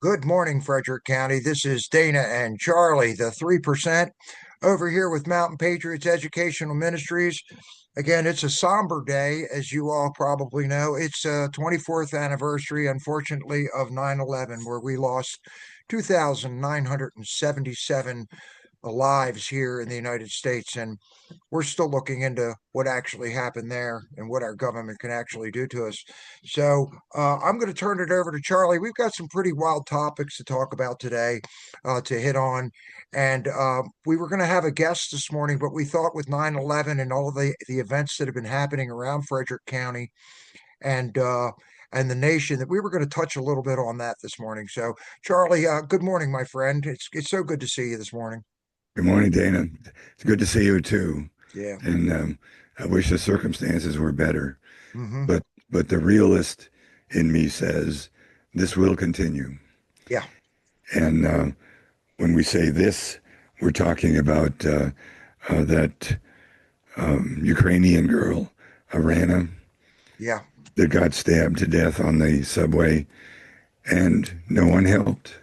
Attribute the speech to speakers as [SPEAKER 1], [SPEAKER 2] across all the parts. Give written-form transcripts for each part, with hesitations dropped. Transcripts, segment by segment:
[SPEAKER 1] Good morning, Frederick County. This is Dana and Charlie, the 3%, over here with Mountain Patriots Educational Ministries. Again, it's a somber day, as you all probably know. It's a 24th anniversary, unfortunately, of 9/11, where we lost 2,977 lives here in the United States. And we're still looking into what actually happened there and what our government can actually do to us. So I'm going to turn it over to Charlie. We've got some pretty wild topics to talk about today, to hit on. And we were going to have a guest this morning, but we thought with 9/11 and all of the events that have been happening around Frederick County and and the nation that we were going to touch a little bit on that this morning. So, Charlie, good morning, my friend. It's so good to see you this morning.
[SPEAKER 2] Good morning, Dana. It's good to see you too.
[SPEAKER 1] Yeah.
[SPEAKER 2] And I wish the circumstances were better.
[SPEAKER 1] Hmm.
[SPEAKER 2] But the realist in me says this will continue.
[SPEAKER 1] Yeah.
[SPEAKER 2] And when we say this, we're talking about that Ukrainian girl, Iryna,
[SPEAKER 1] Yeah.
[SPEAKER 2] that got stabbed to death on the subway, and no one helped.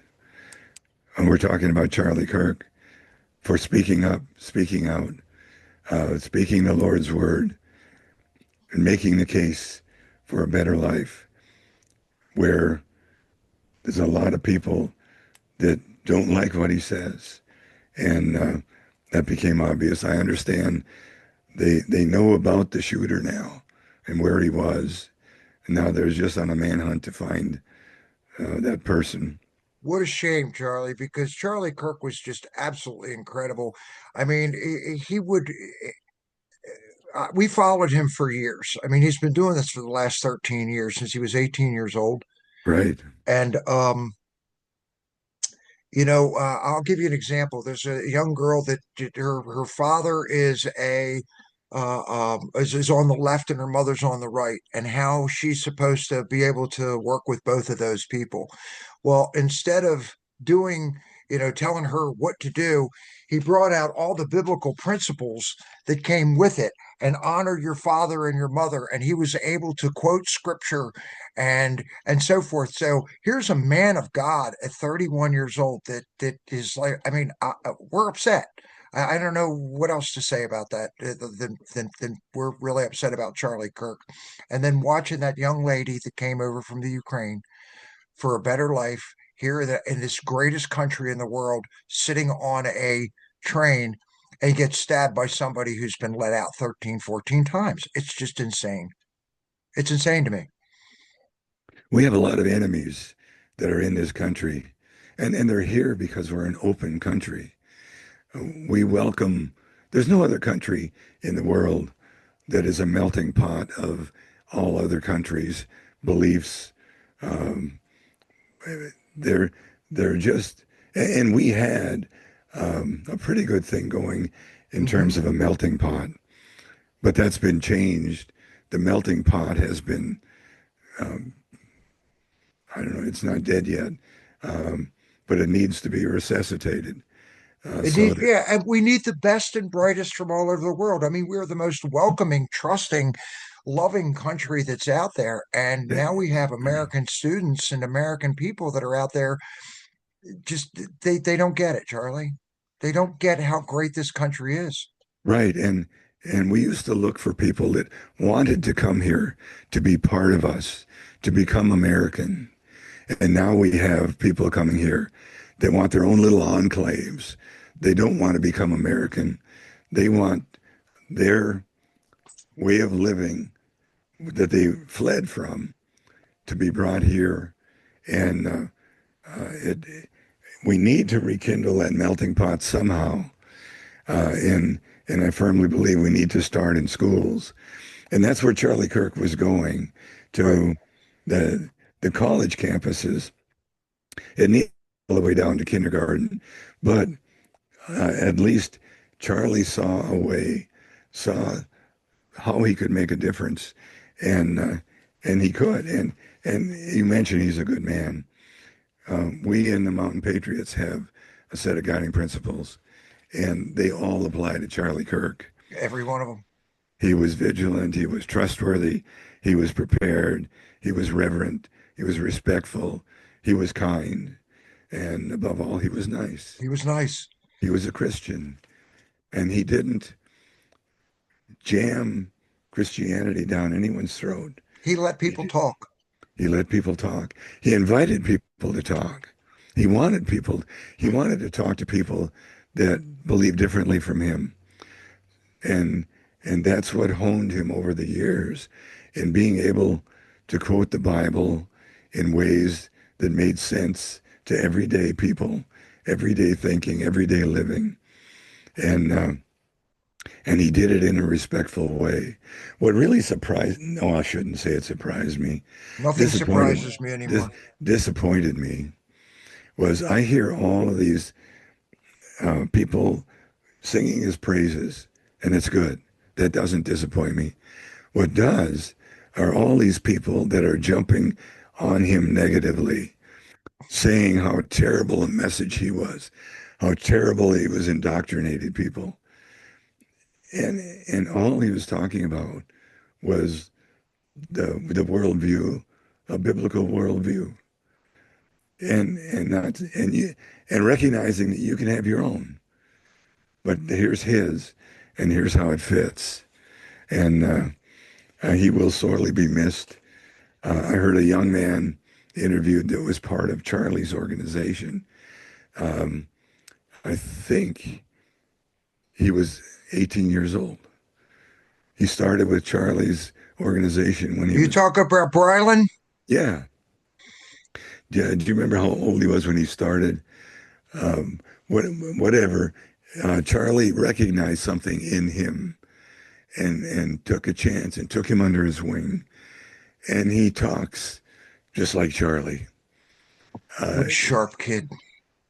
[SPEAKER 2] And we're talking about Charlie Kirk for speaking up, speaking out, speaking the Lord's word, and making the case for a better life, where there's a lot of people that don't like what he says. And that became obvious. I understand they know about the shooter now and where he was. And now they're just on a manhunt to find that person.
[SPEAKER 1] What a shame, Charlie, because Charlie Kirk was just absolutely incredible. I mean, he would, we followed him for years. I mean, he's been doing this for the last 13 years since he was 18 years old.
[SPEAKER 2] Right.
[SPEAKER 1] And, I'll give you an example. There's a young girl that her father is is on the left and her mother's on the right, and how she's supposed to be able to work with both of those people. Well, instead of doing, telling her what to do, he brought out all the biblical principles that came with it and honor your father and your mother. And he was able to quote scripture and so forth. So here's a man of God at 31 years old that is like, I mean, we're upset. I don't know what else to say about that than we're really upset about Charlie Kirk. And then watching that young lady that came over from the Ukraine for a better life here in this greatest country in the world, sitting on a train and get stabbed by somebody who's been let out 13, 14 times. It's just insane. It's insane to me.
[SPEAKER 2] We have a lot of enemies that are in this country, and they're here because we're an open country. We welcome, there's no other country in the world that is a melting pot of all other countries' beliefs. Um, they're they're just, and we had a pretty good thing going in
[SPEAKER 1] Hmm.
[SPEAKER 2] terms of a melting pot, but that's been changed. The melting pot has been, um, I don't know, it's not dead yet, um, but it needs to be resuscitated.
[SPEAKER 1] It
[SPEAKER 2] So
[SPEAKER 1] needs,
[SPEAKER 2] that,
[SPEAKER 1] yeah, and we need the best and brightest from all over the world. I mean, we're the most welcoming, trusting, loving country that's out there. And
[SPEAKER 2] that
[SPEAKER 1] now we have American students and American people that are out there. Just they don't get it, Charlie. They don't get how great this country is.
[SPEAKER 2] right, and we used to look for people that wanted to come here to be part of us, to become American. And now we have people coming here that want their own little enclaves. They don't want to become American. They want their way of living that they fled from to be brought here. And it, we need to rekindle that melting pot somehow. And I firmly believe we need to start in schools. And that's where Charlie Kirk was going,
[SPEAKER 1] Right.
[SPEAKER 2] to the college campuses. It needs all the way down to kindergarten, but at least Charlie saw a way, saw how he could make a difference, and and he could. And you mentioned he's a good man. We in the Mountain Patriots have a set of guiding principles, and they all apply to Charlie Kirk.
[SPEAKER 1] Every one of them.
[SPEAKER 2] He was vigilant. He was trustworthy. He was prepared. He was reverent. He was respectful. He was kind. And above all, he was nice.
[SPEAKER 1] He was nice.
[SPEAKER 2] He was a Christian, and he didn't jam Christianity down anyone's throat.
[SPEAKER 1] He let
[SPEAKER 2] He,
[SPEAKER 1] people talk.
[SPEAKER 2] he let people talk. He invited people to talk. He wanted people, he wanted to talk to people that believed differently from him. And and that's what honed him over the years in being able to quote the Bible in ways that made sense to everyday people, everyday thinking, everyday living. And and he did it in a respectful way. What really surprised, no, I shouldn't say it surprised me,
[SPEAKER 1] Nothing
[SPEAKER 2] disappointed,
[SPEAKER 1] surprises me
[SPEAKER 2] dis,
[SPEAKER 1] anymore.
[SPEAKER 2] disappointed me was I hear all of these people singing his praises, and it's good. That doesn't disappoint me. What does are all these people that are jumping on him negatively, saying how terrible a message he was, how terrible he was indoctrinated people. And all he was talking about was the worldview, a biblical worldview, and not and you and recognizing that you can have your own, but here's his, and here's how it fits, and he will sorely be missed. I heard a young man interviewed that was part of Charlie's organization. Um, I think he was 18 years old. He started with Charlie's organization when he
[SPEAKER 1] You
[SPEAKER 2] was,
[SPEAKER 1] talk about Brylan?
[SPEAKER 2] yeah. Yeah. Do you remember how old he was when he started? Um, what, whatever. Charlie recognized something in him and took a chance and took him under his wing. And he talks just like Charlie. Uh,
[SPEAKER 1] What a sharp kid.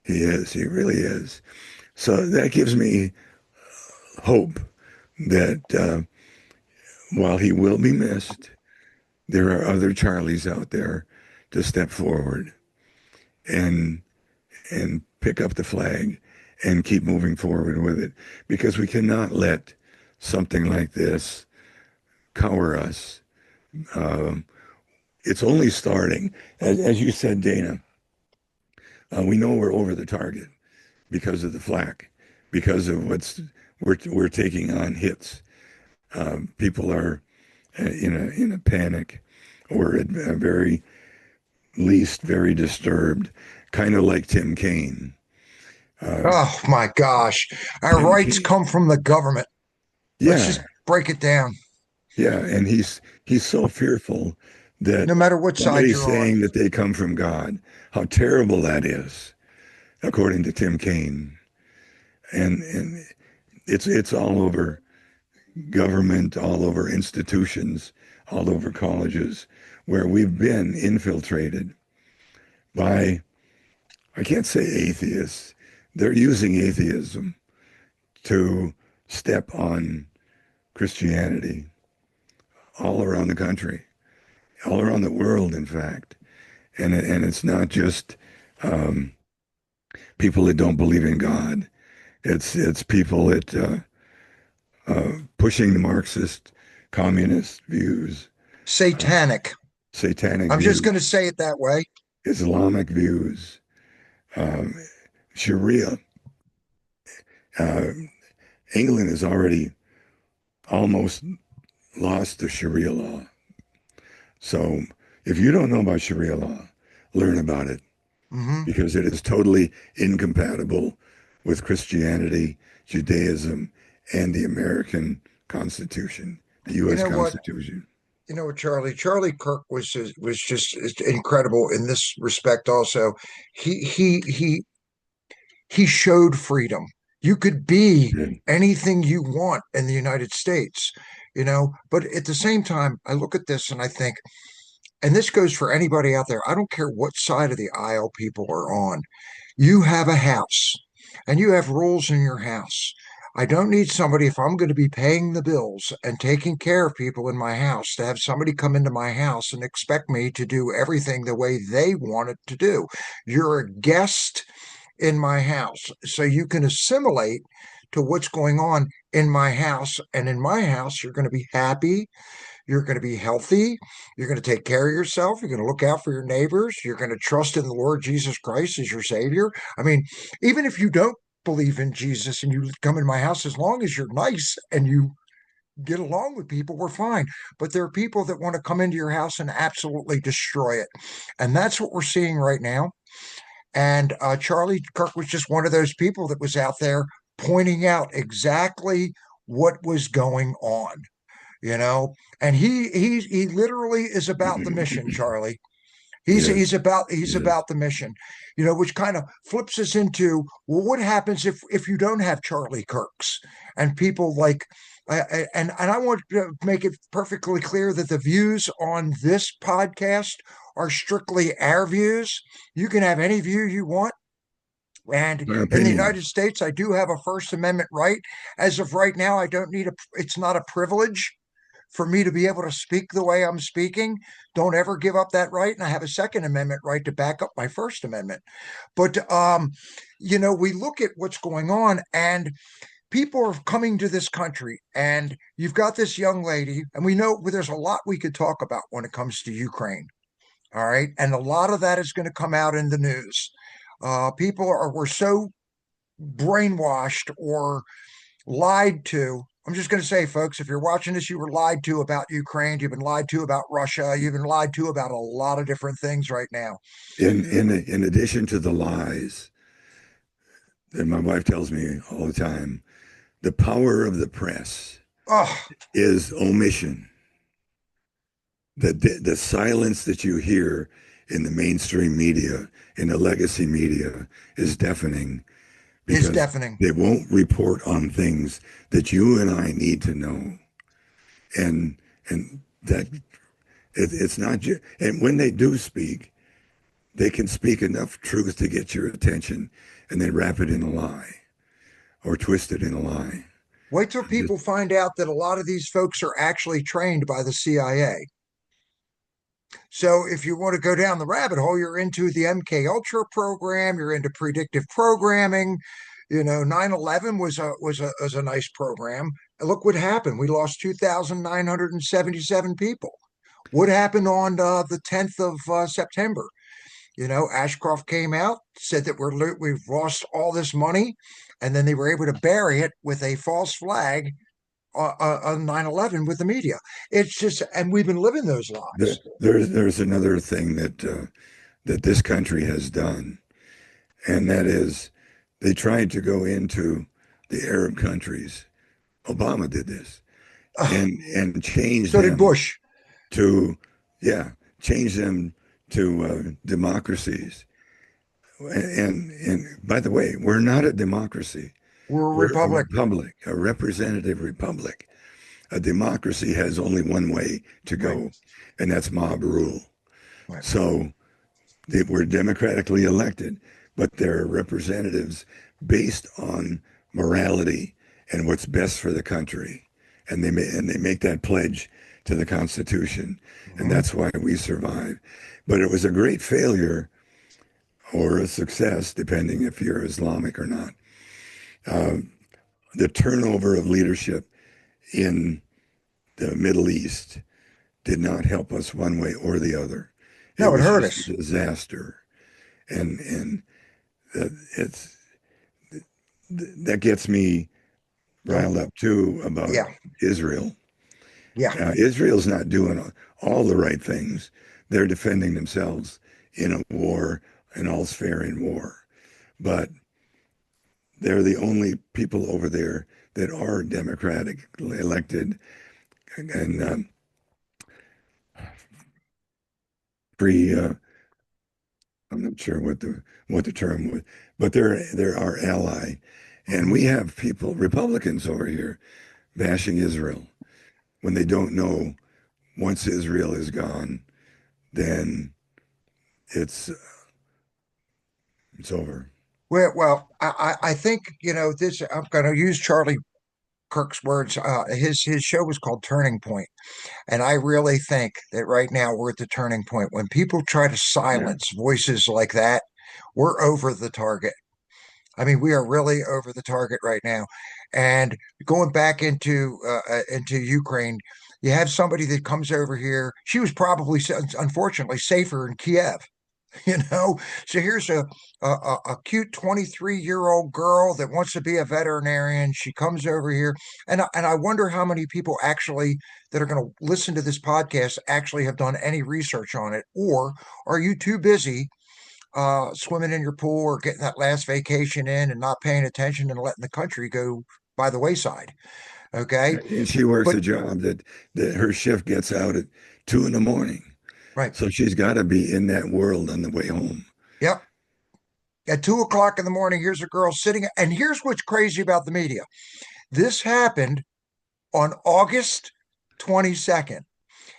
[SPEAKER 2] he is. He really is. So that gives me hope that while he will be missed, there are other Charlies out there to step forward and and pick up the flag and keep moving forward with it because we cannot let something like this cower us. Um, it's only starting, as you said, Dana. We know we're over the target because of the flak, because of what's we're taking on hits. People are in a panic or at a very least very disturbed, kind of like Tim Kaine. Uh,
[SPEAKER 1] Oh my gosh. Our
[SPEAKER 2] Tim
[SPEAKER 1] rights
[SPEAKER 2] Kaine,
[SPEAKER 1] come from the government. Let's just
[SPEAKER 2] yeah,
[SPEAKER 1] break it down,
[SPEAKER 2] yeah, and he's so fearful that
[SPEAKER 1] no matter what side
[SPEAKER 2] somebody's
[SPEAKER 1] you're on.
[SPEAKER 2] saying that they come from God. How terrible that is, according to Tim Kaine. And it's all over government, all over institutions, all over colleges, where we've been infiltrated by, I can't say atheists. They're using atheism to step on Christianity all around the country, all around the world, in fact. And it's not just um, people that don't believe in God. It's people that pushing the Marxist, communist views, uh,
[SPEAKER 1] Satanic.
[SPEAKER 2] satanic
[SPEAKER 1] I'm just going to
[SPEAKER 2] views,
[SPEAKER 1] say it that way.
[SPEAKER 2] Islamic views, um, Sharia. Uh, England has already almost lost the Sharia law. So if you don't know about Sharia law, learn about it
[SPEAKER 1] Hmm.
[SPEAKER 2] because it is totally incompatible with Christianity, Judaism, and the American Constitution, the
[SPEAKER 1] You
[SPEAKER 2] U.S.
[SPEAKER 1] know what?
[SPEAKER 2] Constitution.
[SPEAKER 1] You know what, Charlie Kirk was just incredible in this respect. Also, he showed freedom. You could be
[SPEAKER 2] Yeah.
[SPEAKER 1] anything you want in the United States, but at the same time, I look at this and I think, and this goes for anybody out there. I don't care what side of the aisle people are on. You have a house and you have rules in your house. I don't need somebody, if I'm going to be paying the bills and taking care of people in my house, to have somebody come into my house and expect me to do everything the way they want it to do. You're a guest in my house, so you can assimilate to what's going on in my house. And in my house, you're going to be happy, You're going to be healthy. You're going to take care of yourself. You're going to look out for your neighbors. You're going to trust in the Lord Jesus Christ as your Savior. I mean, even if you don't believe in Jesus and you come in my house, as long as you're nice and you get along with people, we're fine. But there are people that want to come into your house and absolutely destroy it. And that's what we're seeing right now. And Charlie Kirk was just one of those people that was out there pointing out exactly what was going on, you know. And he literally is about the mission, Charlie. He's
[SPEAKER 2] Yes,
[SPEAKER 1] he's about he's
[SPEAKER 2] yes.
[SPEAKER 1] about the mission, which kind of flips us into, well, what happens if you don't have Charlie Kirks and people like, and I want to make it perfectly clear that the views on this podcast are strictly our views. You can have any view you want. And
[SPEAKER 2] Our
[SPEAKER 1] in the United
[SPEAKER 2] opinions.
[SPEAKER 1] States, I do have a First Amendment right. As of right now, I don't need it's not a privilege for me to be able to speak the way I'm speaking. Don't ever give up that right. And I have a Second Amendment right to back up my First Amendment. But, we look at what's going on, and people are coming to this country, and you've got this young lady, and we know there's a lot we could talk about when it comes to Ukraine. All right. And a lot of that is going to come out in the news. People were so brainwashed or lied to. I'm just going to say, folks, if you're watching this, you were lied to about Ukraine. You've been lied to about Russia. You've been lied to about a lot of different things right now.
[SPEAKER 2] In addition to the lies that my wife tells me all the time, the power of the press
[SPEAKER 1] Oh,
[SPEAKER 2] is omission. The silence that you hear in the mainstream media, in the legacy media, is deafening
[SPEAKER 1] is
[SPEAKER 2] because
[SPEAKER 1] deafening.
[SPEAKER 2] they won't report on things that you and I need to know. And that it's not just, and when they do speak, they can speak enough truth to get your attention and then wrap it in a lie or twist it in a lie.
[SPEAKER 1] Wait till
[SPEAKER 2] Just,
[SPEAKER 1] people find out that a lot of these folks are actually trained by the CIA. So if you want to go down the rabbit hole, you're into the MK Ultra program, you're into predictive programming. 9/11 was a nice program. And look what happened. We lost 2,977 people. What happened on the 10th of September? Ashcroft came out, said that we've lost all this money, and then they were able to bury it with a false flag on 9/11 with the media. It's just, and we've been living those lies.
[SPEAKER 2] there's another thing that this country has done, and that is they tried to go into the Arab countries. Obama did this
[SPEAKER 1] Ugh,
[SPEAKER 2] and change
[SPEAKER 1] so did
[SPEAKER 2] them
[SPEAKER 1] Bush.
[SPEAKER 2] to, yeah, change them to democracies. And by the way, we're not a democracy.
[SPEAKER 1] We're a
[SPEAKER 2] We're a
[SPEAKER 1] republic.
[SPEAKER 2] republic, a representative republic. A democracy has only one way to
[SPEAKER 1] Right.
[SPEAKER 2] go, and that's mob rule.
[SPEAKER 1] Right.
[SPEAKER 2] So they were democratically elected, but they're representatives based on morality and what's best for the country. And they make that pledge to the Constitution, and
[SPEAKER 1] Mhm.
[SPEAKER 2] that's why we survive. But it was a great failure or a success, depending if you're Islamic or not. Uh, the turnover of leadership in the Middle East did not help us one way or the other. It
[SPEAKER 1] No, it
[SPEAKER 2] was
[SPEAKER 1] hurt
[SPEAKER 2] just
[SPEAKER 1] us.
[SPEAKER 2] a disaster, and it's that gets me
[SPEAKER 1] Oh,
[SPEAKER 2] riled up too about
[SPEAKER 1] yeah.
[SPEAKER 2] Israel.
[SPEAKER 1] Yeah.
[SPEAKER 2] Israel's not doing all the right things. They're defending themselves in a war, and all's fair in war. But they're the only people over there that are democratically elected and free. I'm not sure what the term was, but they're our ally, and
[SPEAKER 1] Mhm.
[SPEAKER 2] we have people, Republicans over here, bashing Israel when they don't know once Israel is gone, then it's it's over.
[SPEAKER 1] Well, I think, this, I'm going to use Charlie Kirk's words. His show was called Turning Point. And I really think that right now we're at the turning point. When people try to
[SPEAKER 2] Yeah.
[SPEAKER 1] silence voices like that, we're over the target. I mean, we are really over the target right now. And going back into Ukraine, You have somebody that comes over here. She was probably, unfortunately, safer in Kiev. you know so here's a cute 23-year-old girl that wants to be a veterinarian. She comes over here, and I wonder how many people actually that are going to listen to this podcast actually have done any research on it, or are you too busy swimming in your pool or getting that last vacation in and not paying attention and letting the country go by the wayside? Okay.
[SPEAKER 2] And she works
[SPEAKER 1] But
[SPEAKER 2] a job that her shift gets out at 2 in the morning.
[SPEAKER 1] right.
[SPEAKER 2] So she's got to be in that world on the way home.
[SPEAKER 1] Yep. At 2 o'clock in the morning, here's a girl sitting, and here's what's crazy about the media. This happened on August 22nd,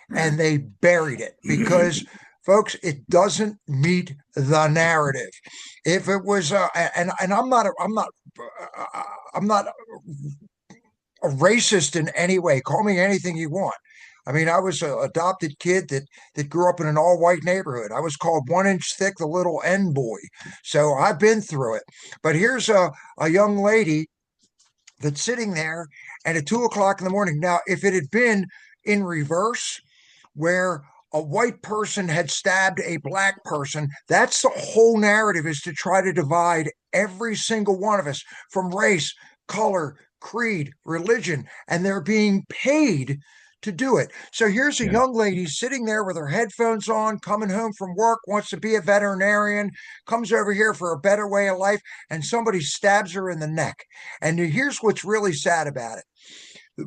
[SPEAKER 2] Right.
[SPEAKER 1] and they buried it because, folks, it doesn't meet the narrative. If it was, and I'm not a racist in any way. Call me anything you want. I mean, I was an adopted kid that grew up in an all-white neighborhood. I was called 1 inch thick, the little N boy. So I've been through it. But here's a young lady that's sitting there, and at 2 o'clock in the morning. Now, if it had been in reverse, where a white person had stabbed a black person, that's the whole narrative, is to try to divide every single one of us from race, color, creed, religion, and they're being paid to do it. So here's a
[SPEAKER 2] Yeah.
[SPEAKER 1] young lady sitting there with her headphones on, coming home from work, wants to be a veterinarian, comes over here for a better way of life, and somebody stabs her in the neck. And here's what's really sad about it.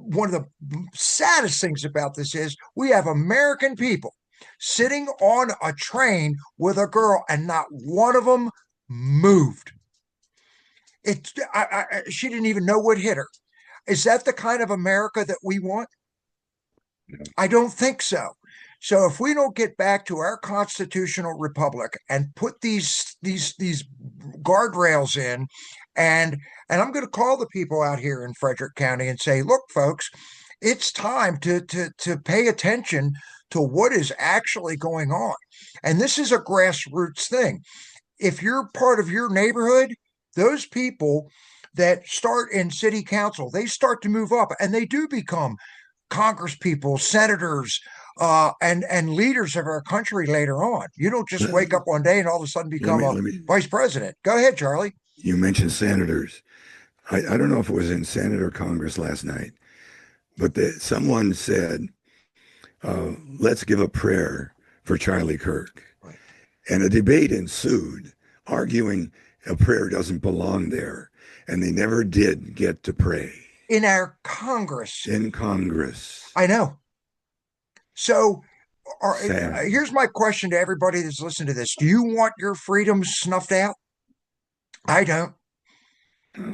[SPEAKER 1] One of the saddest things about this is we have American people sitting on a train with a girl, and not one of them moved. She didn't even know what hit her. Is that the kind of America that we want? I don't think so. So if we don't get back to our constitutional republic and put these guardrails in, and I'm going to call the people out here in Frederick County and say, look, folks, it's time to pay attention to what is actually going on. And this is a grassroots thing. If you're part of your neighborhood, those people that start in city council, they start to move up, and they do become Congress people, senators, and leaders of our country later on. You don't just wake up one day and all of a sudden
[SPEAKER 2] Let
[SPEAKER 1] become
[SPEAKER 2] me
[SPEAKER 1] a
[SPEAKER 2] let me
[SPEAKER 1] vice president. Go ahead, Charlie.
[SPEAKER 2] You mentioned senators. I don't know if it was in Senate or Congress last night, but someone said, let's give a prayer for Charlie Kirk.
[SPEAKER 1] Right.
[SPEAKER 2] And a debate ensued, arguing a prayer doesn't belong there. And they never did get to pray
[SPEAKER 1] In our Congress.
[SPEAKER 2] in Congress.
[SPEAKER 1] I know. So
[SPEAKER 2] Sad.
[SPEAKER 1] here's my question to everybody that's listening to this. Do you want your freedoms snuffed out? I don't.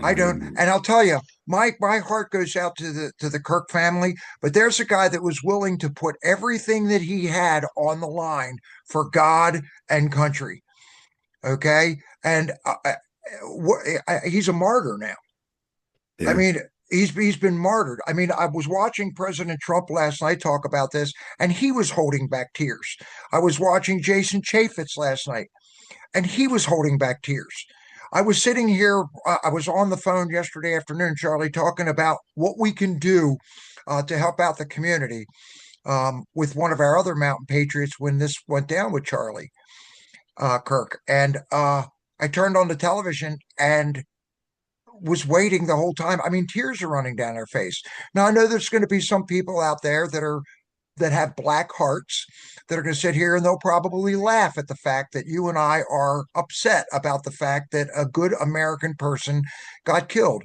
[SPEAKER 1] I don't.
[SPEAKER 2] Um,
[SPEAKER 1] And I'll tell you, my heart goes out to the Kirk family, but there's a guy that was willing to put everything that he had on the line for God and country. Okay? And he's a martyr now. I
[SPEAKER 2] yeah.
[SPEAKER 1] mean, he's been martyred. I mean, I was watching President Trump last night talk about this, and he was holding back tears. I was watching Jason Chaffetz last night, and he was holding back tears. I was sitting here, I was on the phone yesterday afternoon, Charlie, talking about what we can do to help out the community, with one of our other mountain patriots when this went down with Charlie Kirk. And I turned on the television and was waiting the whole time. I mean, tears are running down her face. Now I know there's going to be some people out there that have black hearts that are going to sit here and they'll probably laugh at the fact that you and I are upset about the fact that a good American person got killed.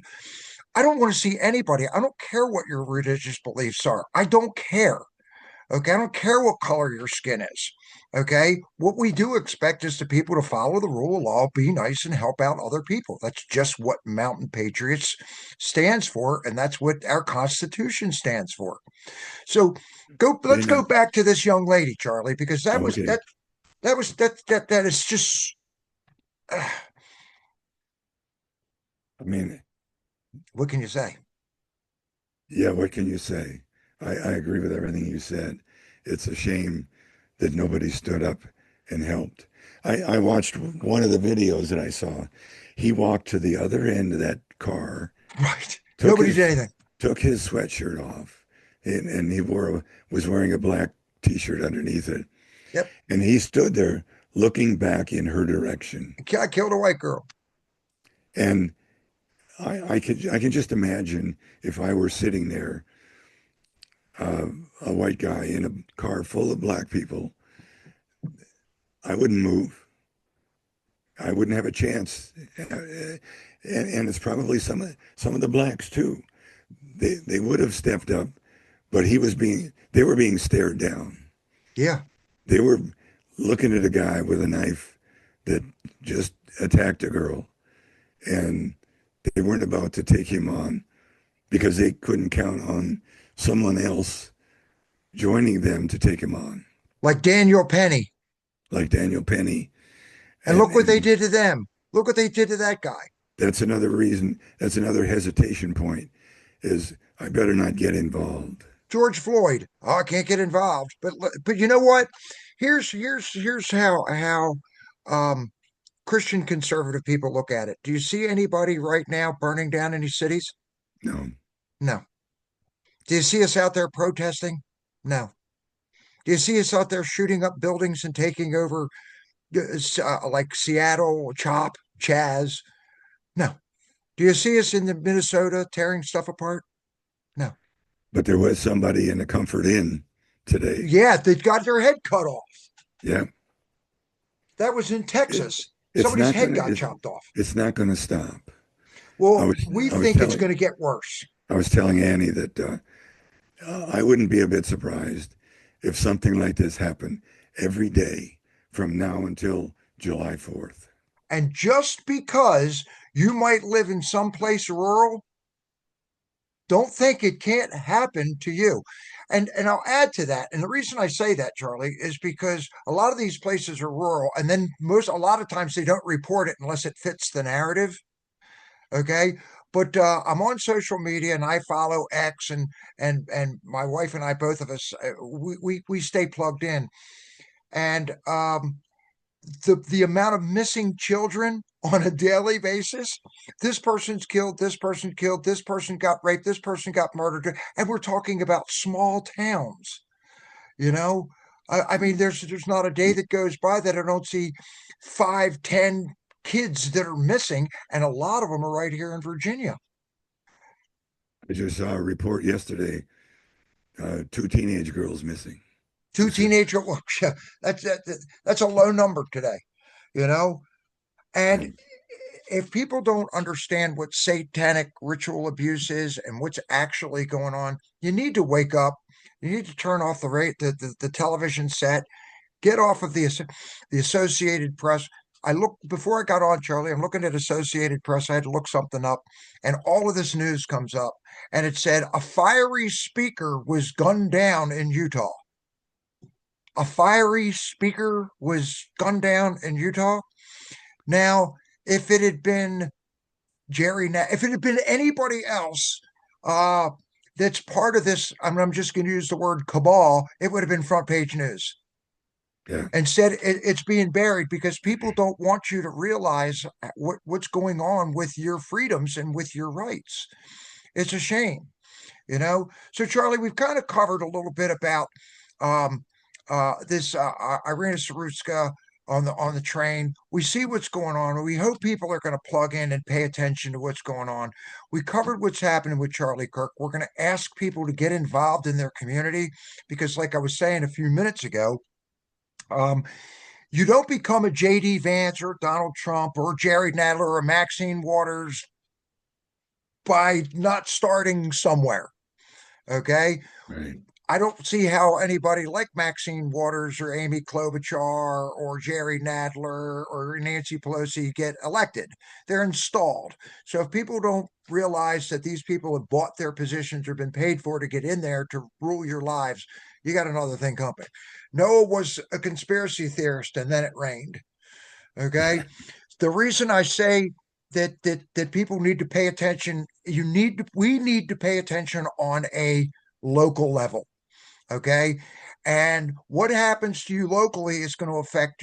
[SPEAKER 1] I don't want to see anybody. I don't care what your religious beliefs are. I don't care. Okay. I don't care what color your skin is. Okay. What we do expect is the people to follow the rule of law, be nice, and help out other people. That's just what Mountain Patriots stands for. And that's what our Constitution stands for. So let's go
[SPEAKER 2] Amen.
[SPEAKER 1] back to this young lady, Charlie, because
[SPEAKER 2] Okay.
[SPEAKER 1] that is just, uh,
[SPEAKER 2] I mean,
[SPEAKER 1] what can you say?
[SPEAKER 2] yeah, what can you say? I agree with everything you said. It's a shame that nobody stood up and helped. I watched one of the videos that I saw. He walked to the other end of that car,
[SPEAKER 1] Right.
[SPEAKER 2] took
[SPEAKER 1] Nobody did
[SPEAKER 2] his
[SPEAKER 1] anything.
[SPEAKER 2] took his sweatshirt off, and he was wearing a black T-shirt underneath it,
[SPEAKER 1] Yep.
[SPEAKER 2] and he stood there looking back in her direction.
[SPEAKER 1] I killed a white girl.
[SPEAKER 2] And I can just imagine if I were sitting there, uh, a white guy in a car full of black people, I wouldn't move. I wouldn't have a chance. And it's probably some of the blacks too. They would have stepped up, but they were being stared down.
[SPEAKER 1] Yeah.
[SPEAKER 2] They were looking at a guy with a knife that just attacked a girl, and they weren't about to take him on because they couldn't count on someone else joining them to take him on,
[SPEAKER 1] Like Daniel Penny.
[SPEAKER 2] like Daniel Penny.
[SPEAKER 1] And look what they
[SPEAKER 2] And
[SPEAKER 1] did to them. Look what they did to that guy.
[SPEAKER 2] that's another reason, that's another hesitation point is I better not get involved.
[SPEAKER 1] George Floyd. Oh, I can't get involved. But you know what? Here's how Christian conservative people look at it. Do you see anybody right now burning down any cities?
[SPEAKER 2] No,
[SPEAKER 1] No. Do you see us out there protesting? No. Do you see us out there shooting up buildings and taking over like Seattle, Chop, Chaz? No. Do you see us in the Minnesota tearing stuff apart? No.
[SPEAKER 2] but there was somebody in a Comfort Inn today.
[SPEAKER 1] Yeah, they got their head cut off.
[SPEAKER 2] Yeah,
[SPEAKER 1] That was in
[SPEAKER 2] it,
[SPEAKER 1] Texas.
[SPEAKER 2] it's
[SPEAKER 1] Somebody's
[SPEAKER 2] not
[SPEAKER 1] head
[SPEAKER 2] gonna
[SPEAKER 1] got chopped off.
[SPEAKER 2] it's not gonna stop. I
[SPEAKER 1] Well,
[SPEAKER 2] was
[SPEAKER 1] we
[SPEAKER 2] I was
[SPEAKER 1] think it's
[SPEAKER 2] telling
[SPEAKER 1] going to get worse.
[SPEAKER 2] I was telling Annie that I wouldn't be a bit surprised if something like this happened every day from now until July 4th.
[SPEAKER 1] And just because you might live in some place rural, don't think it can't happen to you. And I'll add to that. And the reason I say that, Charlie, is because a lot of these places are rural, and then a lot of times they don't report it unless it fits the narrative. Okay. But I'm on social media and I follow X, and my wife and I, both of us, we stay plugged in. And the amount of missing children on a daily basis. This person's killed, this person killed, this person got raped, this person got murdered, and we're talking about small towns. You know, I mean, there's not a day that goes by that I don't see 5, 10 kids that are missing, and a lot of them are right here in Virginia.
[SPEAKER 2] I just saw a report yesterday, two teenage girls missing.
[SPEAKER 1] Two
[SPEAKER 2] That's it.
[SPEAKER 1] teenage, well, that's a low number today. You know, and
[SPEAKER 2] Right.
[SPEAKER 1] if people don't understand what satanic ritual abuse is and what's actually going on, you need to wake up. You need to turn off the television set. Get off of the Associated Press. I looked before I got on, Charlie. I'm looking at Associated Press. I had to look something up, and all of this news comes up, and it said a fiery speaker was gunned down in Utah. A fiery speaker was gunned down in Utah. Now, if it had been if it had been anybody else uh, that's part of this, I'm just going to use the word cabal, it would have been front page news.
[SPEAKER 2] Yeah.
[SPEAKER 1] Instead, it's being buried because people don't want you to realize what's going on with your freedoms and with your rights. It's a shame, you know. So, Charlie, we've kind of covered a little bit about um, this Iryna Zarutska on the train. We see what's going on. We hope people are going to plug in and pay attention to what's going on. We covered what's happening with Charlie Kirk. We're going to ask people to get involved in their community because, like I was saying a few minutes ago, um, you don't become a J.D. Vance or Donald Trump or Jerry Nadler or Maxine Waters by not starting somewhere. Okay.
[SPEAKER 2] Right.
[SPEAKER 1] I don't see how anybody like Maxine Waters or Amy Klobuchar or Jerry Nadler or Nancy Pelosi get elected. They're installed. So if people don't realize that these people have bought their positions or been paid for to get in there to rule your lives, you got another thing coming. Noah was a conspiracy theorist and then it rained. Okay. The reason I say that people need to pay attention, we need to pay attention on a local level. Okay. And what happens to you locally is going to affect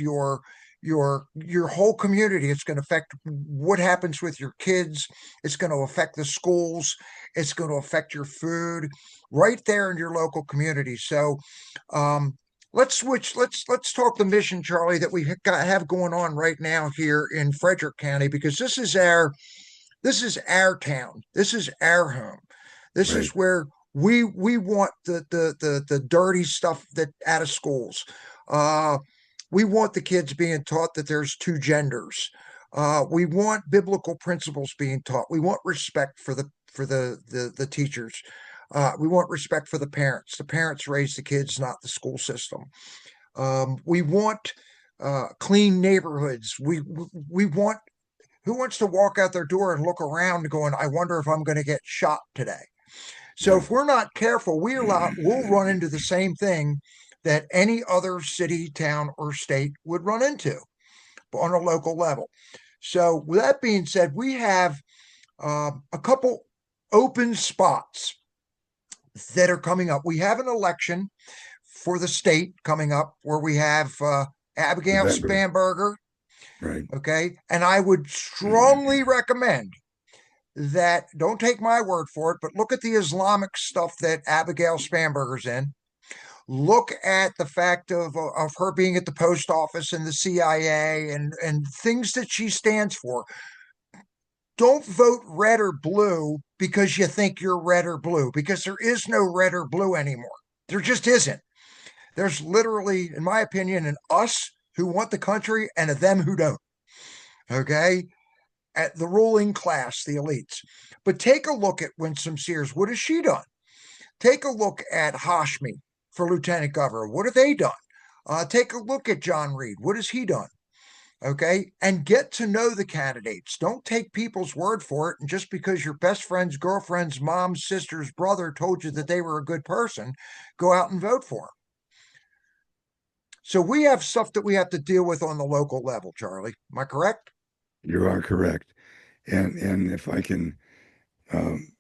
[SPEAKER 1] your whole community. It's going to affect what happens with your kids. It's going to affect the schools. It's going to affect your food right there in your local community. So let's switch. Let's talk the mission, Charlie, that have going on right now here in Frederick County, because this is our town. This is our home. This
[SPEAKER 2] Right.
[SPEAKER 1] is where we want the dirty stuff that out of schools. Uh, we want the kids being taught that there's two genders. We want biblical principles being taught. We want respect for the teachers. We want respect for the parents. The parents raise the kids, not the school system. We want clean neighborhoods. We want who wants to walk out their door and look around going, I wonder if I'm going to get shot today. So
[SPEAKER 2] Yeah.
[SPEAKER 1] if we're not careful, we'll run into the same thing that any other city, town, or state would run into on a local level. So with that being said, we have a couple open spots that are coming up. We have an election for the state coming up where we have Abigail
[SPEAKER 2] November.
[SPEAKER 1] Spanberger.
[SPEAKER 2] Right.
[SPEAKER 1] Okay. And I would strongly recommend that, don't take my word for it, but look at the Islamic stuff that Abigail Spanberger's in. Look at the fact of her being at the post office and the CIA and things that she stands for. Don't vote red or blue because you think you're red or blue, because there is no red or blue anymore. There just isn't. There's literally, in my opinion, an us who want the country and a them who don't. Okay. At the ruling class, the elites. But take a look at Winsome Sears. What has she done? Take a look at Hashmi for lieutenant governor. What have they done? Take a look at John Reed. What has he done? Okay. And get to know the candidates. Don't take people's word for it. And just because your best friend's girlfriend's mom's sister's brother told you that they were a good person, go out and vote for them. So we have stuff that we have to deal with on the local level, Charlie. Am I correct?
[SPEAKER 2] You are correct. And if I can um,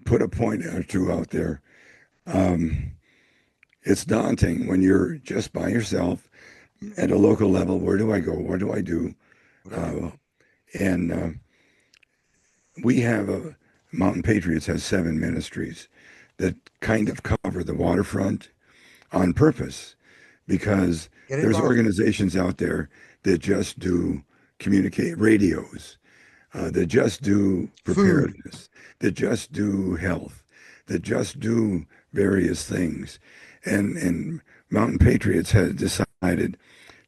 [SPEAKER 2] put a point or two out there, um, it's daunting when you're just by yourself at a local level. Where do I go? What do I do?
[SPEAKER 1] Right.
[SPEAKER 2] Uh, and we have Mountain Patriots has 7 ministries that kind of cover the waterfront on purpose because
[SPEAKER 1] Get
[SPEAKER 2] there's
[SPEAKER 1] involved.
[SPEAKER 2] organizations out there that just do communicate radios, that just do
[SPEAKER 1] Food.
[SPEAKER 2] preparedness, that just do health, that just do various things. And Mountain Patriots has decided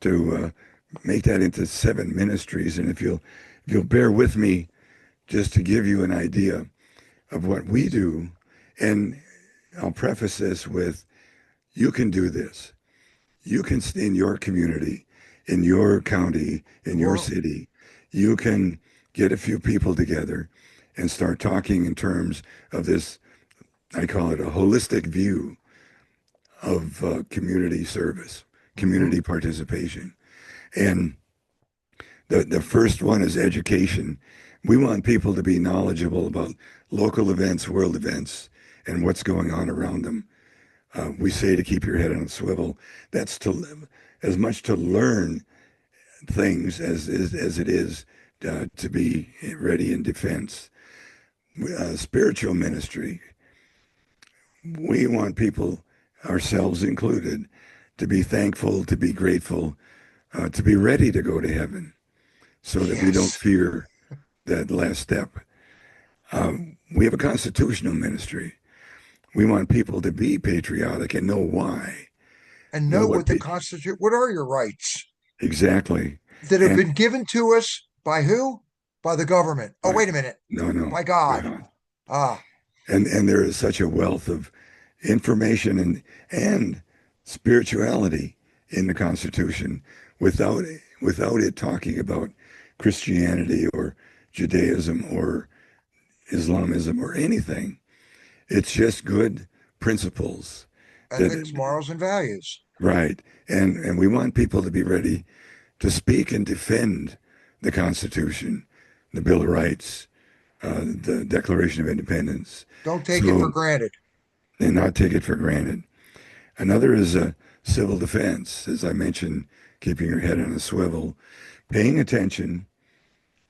[SPEAKER 2] to make that into 7 ministries. And if you'll bear with me, just to give you an idea of what we do, and I'll preface this with, you can do this. You can stay in your community, in your county, in your
[SPEAKER 1] Well,
[SPEAKER 2] city. You can get a few people together and start talking in terms of this, I call it a holistic view of community service,
[SPEAKER 1] mhm.
[SPEAKER 2] community participation. And the first one is education. We want people to be knowledgeable about local events, world events, and what's going on around them. We say to keep your head on a swivel. That's to live as much to learn things as it is to be ready in defense. Spiritual ministry. We want people, ourselves included, to be thankful, to be grateful, to be ready to go to heaven, so that we don't
[SPEAKER 1] Yes.
[SPEAKER 2] fear that last step. We have a constitutional ministry. We want people to be patriotic and know why,
[SPEAKER 1] And
[SPEAKER 2] know
[SPEAKER 1] know
[SPEAKER 2] what
[SPEAKER 1] what the Constitution, what are your rights
[SPEAKER 2] exactly.
[SPEAKER 1] that have
[SPEAKER 2] And
[SPEAKER 1] been given to us by who? By the government. Oh,
[SPEAKER 2] by,
[SPEAKER 1] wait a minute.
[SPEAKER 2] no, no,
[SPEAKER 1] By
[SPEAKER 2] by
[SPEAKER 1] God.
[SPEAKER 2] God.
[SPEAKER 1] Ah,
[SPEAKER 2] And there is such a wealth of information and spirituality in the Constitution without it talking about Christianity or Judaism or Islamism or anything. It's just good principles that
[SPEAKER 1] ethics, morals, and values.
[SPEAKER 2] right. And we want people to be ready to speak and defend the Constitution, the Bill of Rights, the Declaration of Independence.
[SPEAKER 1] Don't take it for
[SPEAKER 2] So,
[SPEAKER 1] granted.
[SPEAKER 2] and not take it for granted. Another is civil defense, as I mentioned, keeping your head on a swivel, paying attention,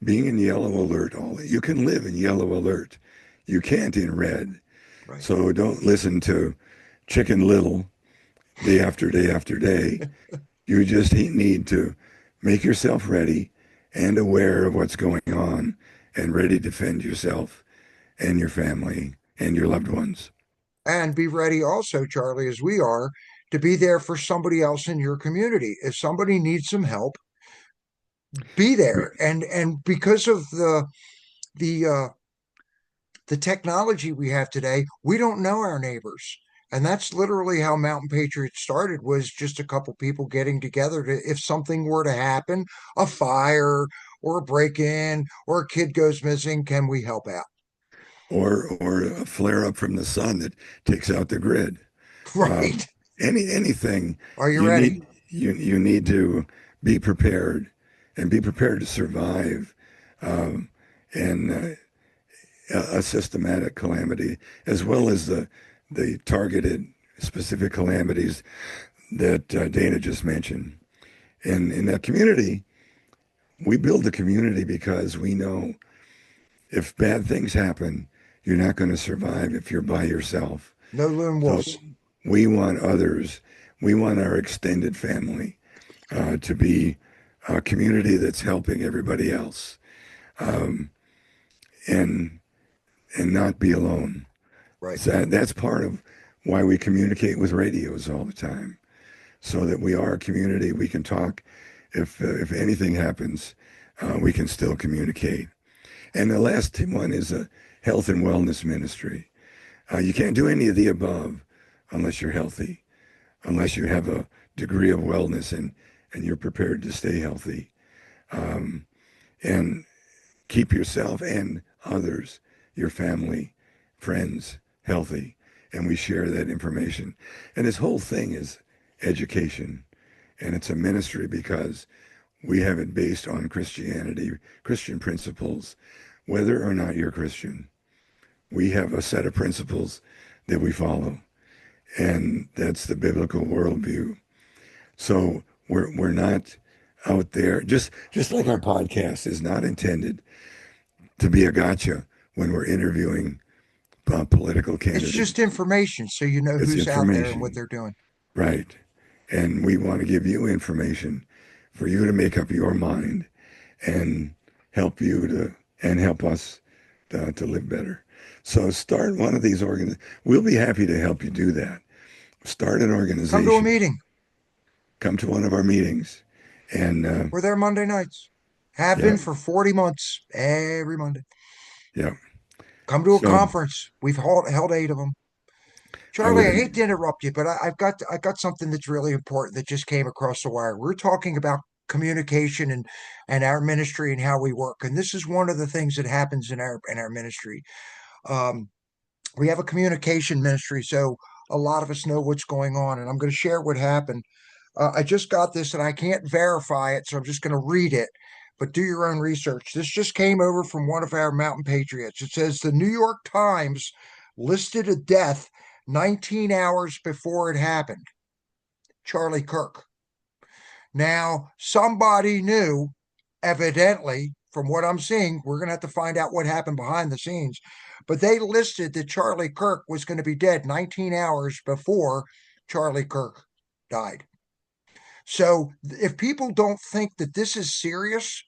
[SPEAKER 2] being in yellow alert. All you can live in yellow alert. You can't in red.
[SPEAKER 1] Right.
[SPEAKER 2] So don't listen to Chicken Little day after day after day. You just need to make yourself ready and aware of what's going on and ready to defend yourself and your family and your loved ones.
[SPEAKER 1] And be ready also, Charlie, as we are, to be there for somebody else in your community. If somebody needs some help, be there. And because of the the technology we have today, we don't know our neighbors. And that's literally how Mountain Patriots started, was just a couple people getting together to, if something were to happen, a fire or a break-in or a kid goes missing, can we help out?
[SPEAKER 2] Or a flare up from the sun that takes out the grid.
[SPEAKER 1] Right.
[SPEAKER 2] Anything
[SPEAKER 1] Are you
[SPEAKER 2] you
[SPEAKER 1] ready?
[SPEAKER 2] you need to be prepared and be prepared to survive and a systematic calamity as well as the targeted specific calamities that Dana just mentioned. And in that community, we build the community because we know if bad things happen, you're not going to survive if you're by yourself.
[SPEAKER 1] No lone
[SPEAKER 2] So
[SPEAKER 1] wolves.
[SPEAKER 2] we want others, we want our extended family to be a community that's helping everybody else um, and not be alone.
[SPEAKER 1] Right.
[SPEAKER 2] So that's part of why we communicate with radios all the time, so that we are a community. We can talk. If anything happens, we can still communicate. And the last one is a health and wellness ministry. You can't do any of the above unless you're healthy, unless you have a degree of wellness and you're prepared to stay healthy um, and keep yourself and others, your family, friends, healthy. And we share that information. And this whole thing is education. And it's a ministry because we have it based on Christianity, Christian principles, whether or not you're Christian. We have a set of principles that we follow, and that's the biblical worldview. So we're not out there just like our podcast is not intended to be a gotcha when we're interviewing political
[SPEAKER 1] It's
[SPEAKER 2] candidates.
[SPEAKER 1] just information so you know
[SPEAKER 2] It's
[SPEAKER 1] who's out there and what
[SPEAKER 2] information,
[SPEAKER 1] they're doing.
[SPEAKER 2] right? And we want to give you information for you to make up your mind and help you to and help us to live better. So start one of these organizations. We'll be happy to help you do that. Start an
[SPEAKER 1] Come to a
[SPEAKER 2] organization.
[SPEAKER 1] meeting.
[SPEAKER 2] Come to one of our meetings, and
[SPEAKER 1] We're there Monday nights. Have
[SPEAKER 2] yeah,
[SPEAKER 1] been for 40 months, every Monday.
[SPEAKER 2] yeah.
[SPEAKER 1] Come to a
[SPEAKER 2] So
[SPEAKER 1] conference. We've held 8 of them.
[SPEAKER 2] I
[SPEAKER 1] Charlie,
[SPEAKER 2] would,
[SPEAKER 1] I hate to interrupt you, but I've got something that's really important that just came across the wire. We're talking about communication and our ministry and how we work. And this is one of the things that happens in our ministry. Um, we have a communication ministry, so a lot of us know what's going on. And I'm going to share what happened. I just got this and I can't verify it, so I'm just going to read it. But do your own research. This just came over from one of our mountain patriots. It says the New York Times listed a death 19 hours before it happened. Charlie Kirk. Now, somebody knew, evidently, from what I'm seeing, we're going to have to find out what happened behind the scenes. But they listed that Charlie Kirk was going to be dead 19 hours before Charlie Kirk died. So if people don't think that this is serious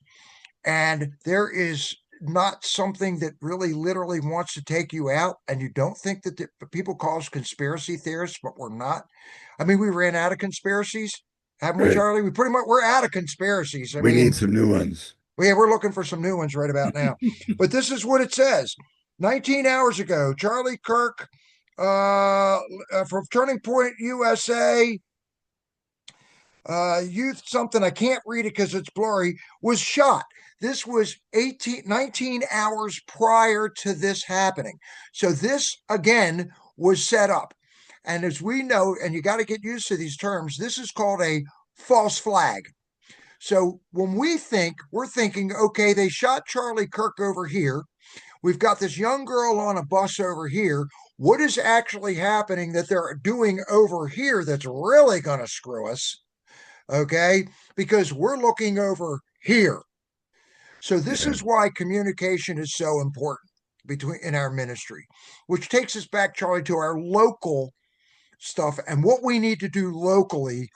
[SPEAKER 1] and there is not something that really literally wants to take you out, and you don't think that people call us conspiracy theorists, but we're not. I mean, we ran out of conspiracies, haven't we,
[SPEAKER 2] right.
[SPEAKER 1] Charlie? We pretty much we're out of conspiracies. I
[SPEAKER 2] We need
[SPEAKER 1] mean,
[SPEAKER 2] some new ones.
[SPEAKER 1] we're looking for some new ones right about now. But this is what it says: 19 hours ago, Charlie Kirk, from Turning Point USA, youth something, I can't read it because it's blurry, was shot. This was 19 hours prior to this happening. So this again was set up. And as we know, and you got to get used to these terms, this is called a false flag. So when we think, we're thinking, okay, they shot Charlie Kirk over here. We've got this young girl on a bus over here. What is actually happening that they're doing over here that's really going to screw us? Okay, because we're looking over here. So this
[SPEAKER 2] Yeah.
[SPEAKER 1] is why communication is so important between in our ministry, which takes us back, Charlie, to our local stuff and what we need to do locally,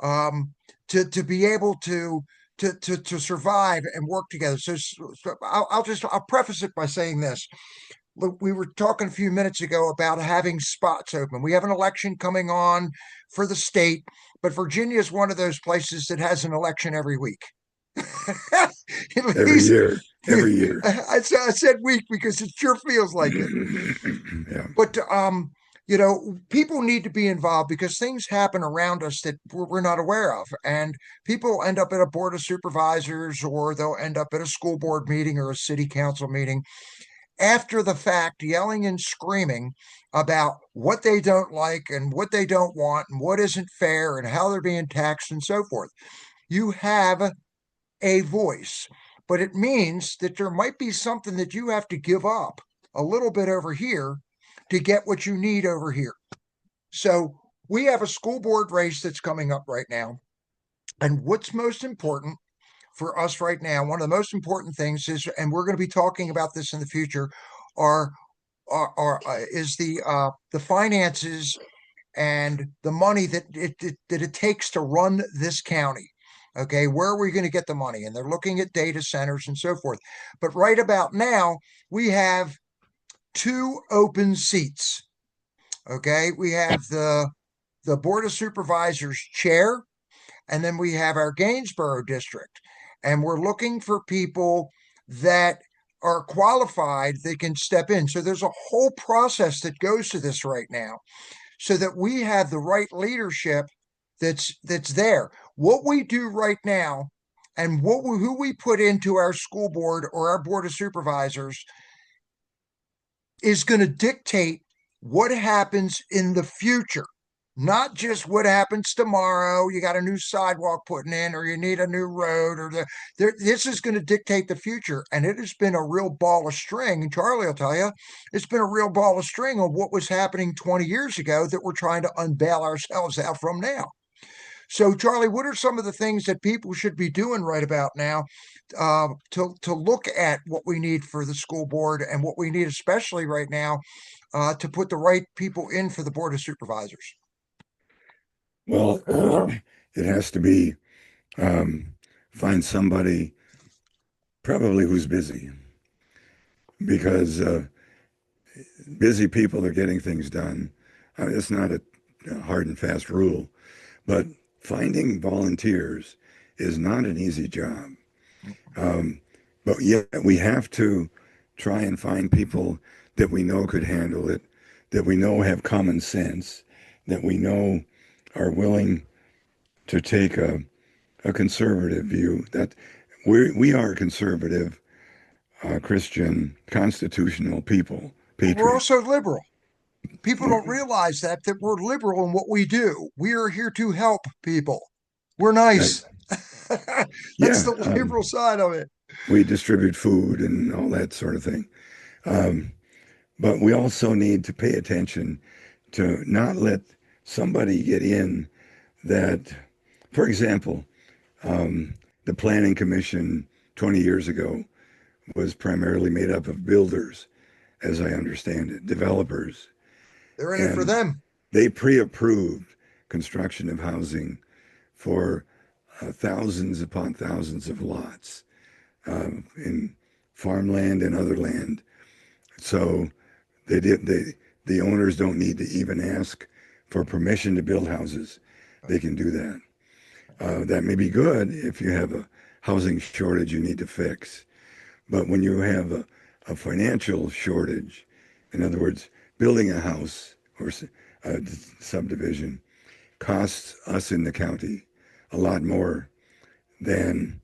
[SPEAKER 1] um, to be able to survive and work together. So I'll preface it by saying this. Look, we were talking a few minutes ago about having spots open. We have an election coming on for the state, but Virginia is one of those places that has an election every week. At
[SPEAKER 2] Every
[SPEAKER 1] least
[SPEAKER 2] year, every year.
[SPEAKER 1] I said week because it sure feels like it.
[SPEAKER 2] Yeah.
[SPEAKER 1] But people need to be involved because things happen around us that we're not aware of, and people end up at a board of supervisors, or they'll end up at a school board meeting or a city council meeting after the fact, yelling and screaming about what they don't like and what they don't want and what isn't fair and how they're being taxed and so forth. You have a voice, but it means that there might be something that you have to give up a little bit over here to get what you need over here. So we have a school board race that's coming up right now. And what's most important for us right now, one of the most important things is, and we're going to be talking about this in the future, are is the finances and the money that it takes to run this county. Okay, where are we going to get the money? And they're looking at data centers and so forth. But right about now, we have two open seats. Okay, we have the Board of Supervisors chair, and then we have our Gainsborough district. And we're looking for people that are qualified that can step in. So there's a whole process that goes to this right now so that we have the right leadership that's there. What we do right now and who we put into our school board or our board of supervisors is going to dictate what happens in the future, not just what happens tomorrow. You got a new sidewalk putting in, or you need a new road, or this is going to dictate the future. And it has been a real ball of string. And Charlie will tell you, it's been a real ball of string of what was happening 20 years ago that we're trying to unbail ourselves out from now. So, Charlie, what are some of the things that people should be doing right about now to look at what we need for the school board and what we need, especially right now, to put the right people in for the board of supervisors?
[SPEAKER 2] Well, it has to be um, find somebody probably who's busy because busy people are getting things done. It's not a hard and fast rule, but finding volunteers is not an easy job. Um, but yet we have to try and find people that we know could handle it, that we know have common sense, that we know are willing to take a conservative view. That we are conservative, Christian, constitutional people,
[SPEAKER 1] But we're
[SPEAKER 2] patriots.
[SPEAKER 1] also liberal. People don't realize that we're liberal in what we do. We are here to help people. We're
[SPEAKER 2] Right.
[SPEAKER 1] nice. That's
[SPEAKER 2] Yeah,
[SPEAKER 1] the liberal side of it.
[SPEAKER 2] we distribute food and all that sort of thing. Um, but we also need to pay attention to not let somebody get in that, for example, um, the Planning Commission 20 years ago was primarily made up of builders, as I understand it, developers,
[SPEAKER 1] They're in it for
[SPEAKER 2] and
[SPEAKER 1] them.
[SPEAKER 2] they pre-approved construction of housing for thousands upon thousands of lots in farmland and other land. So the owners don't need to even ask for permission to build houses. They can do that. That may be good if you have a housing shortage you need to fix. But when you have a financial shortage, in other words, building a house or a subdivision costs us in the county a lot more than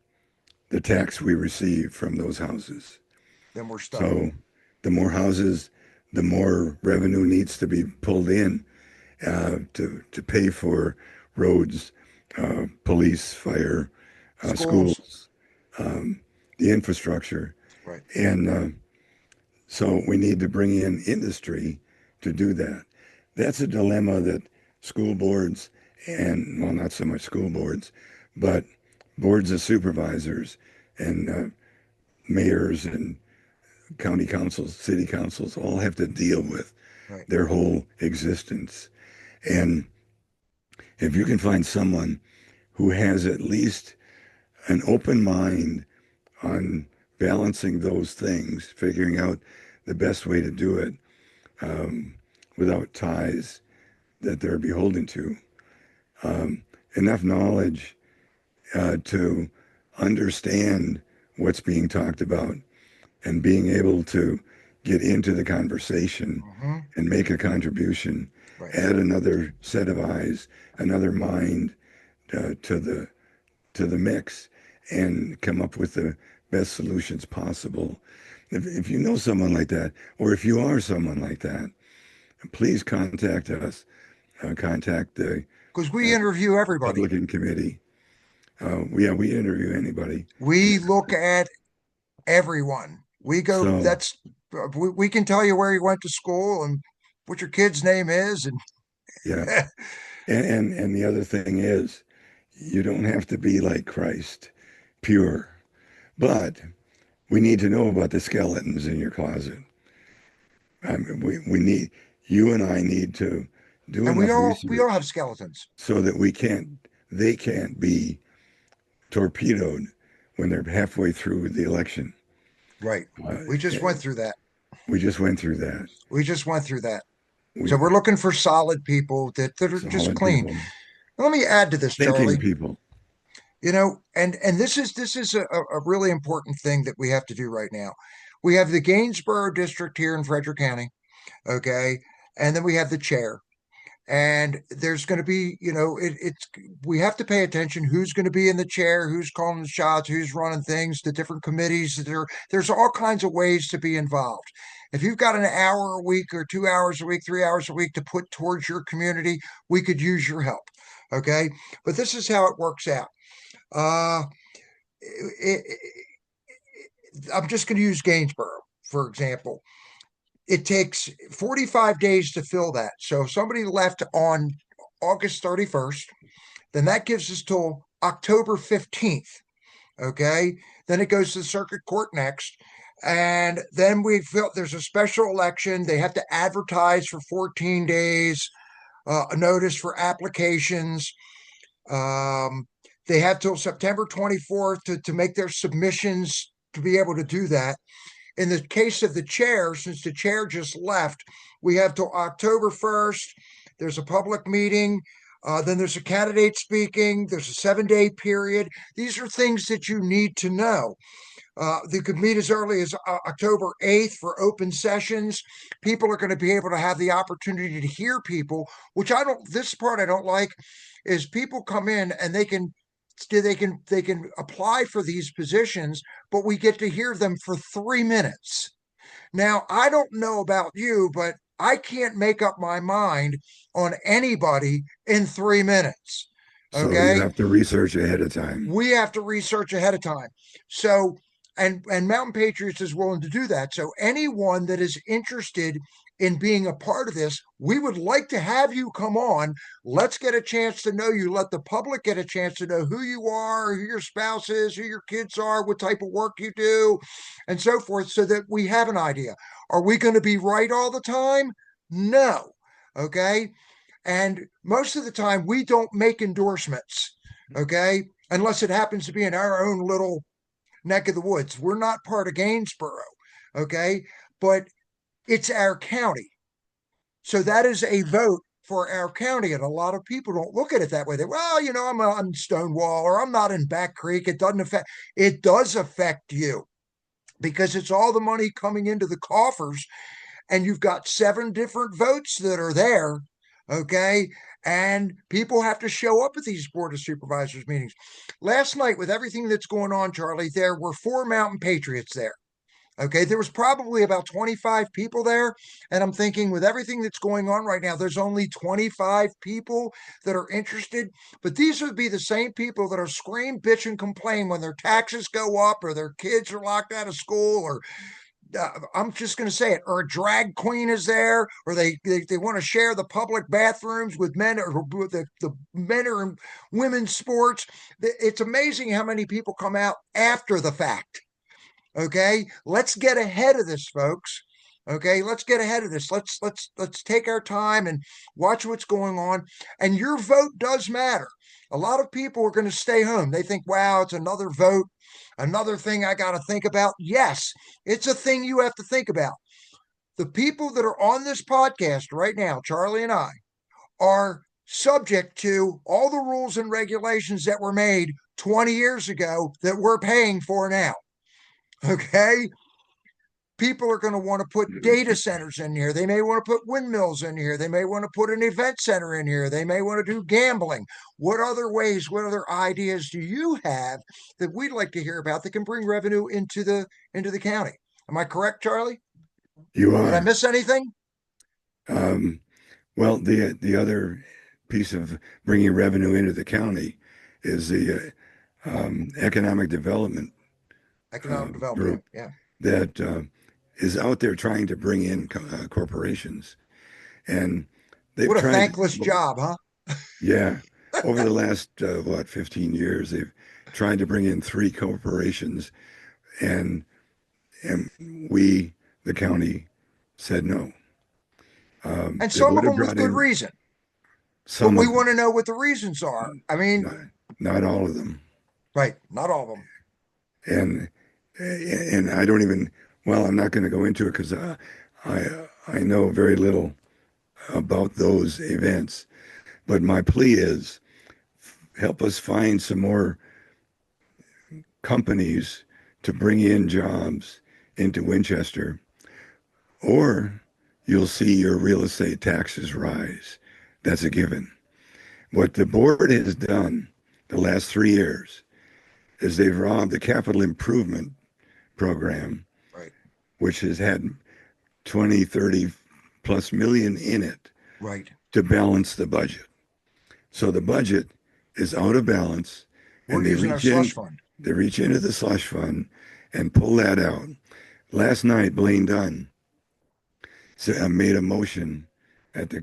[SPEAKER 2] the tax we receive from those houses.
[SPEAKER 1] Then we're stuck.
[SPEAKER 2] So the more houses, the more revenue needs to be pulled in to pay for roads, police, fire,
[SPEAKER 1] Schools.
[SPEAKER 2] schools, um, the infrastructure.
[SPEAKER 1] Right.
[SPEAKER 2] And so we need to bring in industry to do that. That's a dilemma that school boards and well, not so much school boards, but boards of supervisors and mayors and county councils, city councils all have to deal with
[SPEAKER 1] Right.
[SPEAKER 2] their whole existence. And if you can find someone who has at least an open mind on balancing those things, figuring out the best way to do it um, without ties that they're beholden to, um, enough knowledge to understand what's being talked about and being able to get into the conversation
[SPEAKER 1] Hmm.
[SPEAKER 2] and make a contribution,
[SPEAKER 1] Right.
[SPEAKER 2] add another set of eyes, another mind to the mix, and come up with the best solutions possible. If you know someone like that, or if you are someone like that, please contact us. Contact the
[SPEAKER 1] Because we
[SPEAKER 2] uh,
[SPEAKER 1] interview everybody.
[SPEAKER 2] Republican Committee. Yeah, we interview anybody.
[SPEAKER 1] We look at everyone. We go,
[SPEAKER 2] So,
[SPEAKER 1] that's, we can tell you where you went to school and what your kid's name is.
[SPEAKER 2] yeah.
[SPEAKER 1] And
[SPEAKER 2] And the other thing is, you don't have to be like Christ, pure, but we need to know about the skeletons in your closet. I mean, we need, you and I need to do
[SPEAKER 1] and we
[SPEAKER 2] enough
[SPEAKER 1] all we all have
[SPEAKER 2] research
[SPEAKER 1] skeletons.
[SPEAKER 2] so that they can't be torpedoed when they're halfway through the election.
[SPEAKER 1] Right.
[SPEAKER 2] Uh,
[SPEAKER 1] We just went through that.
[SPEAKER 2] we just went through that.
[SPEAKER 1] We just went through that. So
[SPEAKER 2] We
[SPEAKER 1] we're looking for solid people that are just
[SPEAKER 2] solid
[SPEAKER 1] clean.
[SPEAKER 2] people,
[SPEAKER 1] Let me add to this,
[SPEAKER 2] thinking
[SPEAKER 1] Charlie.
[SPEAKER 2] people.
[SPEAKER 1] And this is a really important thing that we have to do right now. We have the Gainsborough district here in Frederick County, okay, and then we have the chair. And there's going to be, it's we have to pay attention who's going to be in the chair, who's calling the shots, who's running things, the different committees. There's all kinds of ways to be involved. If you've got an hour a week or 2 hours a week, 3 hours a week to put towards your community, we could use your help. Okay. But this is how it works out. Uh, it, I'm just going to use Gainsborough, for example. It takes 45 days to fill that. So if somebody left on August 31st, then that gives us till October 15th. Okay. Then it goes to the circuit court next. And then we feel there's a special election. They have to advertise for 14 days, a notice for applications. Um, they have till September 24th to make their submissions to be able to do that. In the case of the chair, since the chair just left, we have till October 1st. There's a public meeting. Then there's a candidate speaking. There's a 7-day period. These are things that you need to know. They could meet as early as October 8th for open sessions. People are going to be able to have the opportunity to hear people, which I don't, this part I don't like, is people come in and they can apply for these positions, but we get to hear them for 3 minutes. Now, I don't know about you, but I can't make up my mind on anybody in 3 minutes.
[SPEAKER 2] So you
[SPEAKER 1] Okay.
[SPEAKER 2] have to research ahead of time.
[SPEAKER 1] We have to research ahead of time. So, and Mountain Patriots is willing to do that. So anyone that is interested in being a part of this, we would like to have you come on. Let's get a chance to know you. Let the public get a chance to know who you are, who your spouse is, who your kids are, what type of work you do, and so forth, so that we have an idea. Are we going to be right all the time? No. Okay. And most of the time, we don't make endorsements. Okay. Unless it happens to be in our own little neck of the woods. We're not part of Gainsborough. Okay. But it's our county. So that is a vote for our county. And a lot of people don't look at it that way. They, well, I'm on Stonewall or I'm not in Back Creek. It does affect you because it's all the money coming into the coffers and you've got 7 different votes that are there. Okay. And people have to show up at these Board of Supervisors meetings. Last night, with everything that's going on, Charlie, there were 4 Mountain Patriots there. Okay. There was probably about 25 people there. And I'm thinking, with everything that's going on right now, there's only 25 people that are interested. But these would be the same people that are scream, bitch, and complain when their taxes go up or their kids are locked out of school or I'm just going to say it, or a drag queen is there, or they want to share the public bathrooms with men, or with the men or in women's sports. It's amazing how many people come out after the fact. Okay, let's get ahead of this, folks. Okay, let's get ahead of this. Let's take our time and watch what's going on. And your vote does matter. A lot of people are going to stay home. They think, wow, it's another vote, another thing I got to think about. Yes, it's a thing you have to think about. The people that are on this podcast right now, Charlie and I, are subject to all the rules and regulations that were made 20 years ago that we're paying for now. Okay, people are going to want to put data centers in here. They may want to put windmills in here. They may want to put an event center in here. They may want to do gambling. What other ways, what other ideas do you have that we'd like to hear about that can bring revenue into the county? Am I correct, Charlie?
[SPEAKER 2] You
[SPEAKER 1] Did I
[SPEAKER 2] are.
[SPEAKER 1] miss anything?
[SPEAKER 2] Um, well, the other piece of bringing revenue into the county is the economic development
[SPEAKER 1] Economic development.
[SPEAKER 2] group
[SPEAKER 1] Yeah.
[SPEAKER 2] that is out there trying to bring in corporations, and they've
[SPEAKER 1] What a
[SPEAKER 2] tried to
[SPEAKER 1] thankless job, huh?
[SPEAKER 2] yeah, over the last 15 years, they've tried to bring in three corporations, and and we, the county, said no.
[SPEAKER 1] And
[SPEAKER 2] They
[SPEAKER 1] some
[SPEAKER 2] would
[SPEAKER 1] of
[SPEAKER 2] have
[SPEAKER 1] them with
[SPEAKER 2] brought
[SPEAKER 1] good
[SPEAKER 2] in
[SPEAKER 1] reason. But
[SPEAKER 2] some
[SPEAKER 1] we
[SPEAKER 2] of
[SPEAKER 1] want
[SPEAKER 2] them,
[SPEAKER 1] to know what the reasons are. I mean,
[SPEAKER 2] not, not all of them,
[SPEAKER 1] right, not all of them.
[SPEAKER 2] and and I don't even. Well, I'm not going to go into it because I know very little about those events. But my plea is help us find some more companies to bring in jobs into Winchester, or you'll see your real estate taxes rise. That's a given. What the board has done the last 3 years is they've robbed the capital improvement program,
[SPEAKER 1] Right,
[SPEAKER 2] which has had 20, 30 plus million in it
[SPEAKER 1] right.
[SPEAKER 2] to balance the budget. So the budget is out of balance,
[SPEAKER 1] We're
[SPEAKER 2] and
[SPEAKER 1] using our slush fund.
[SPEAKER 2] they reach into the slush fund and pull that out. Last night, Blaine Dunn made a motion at the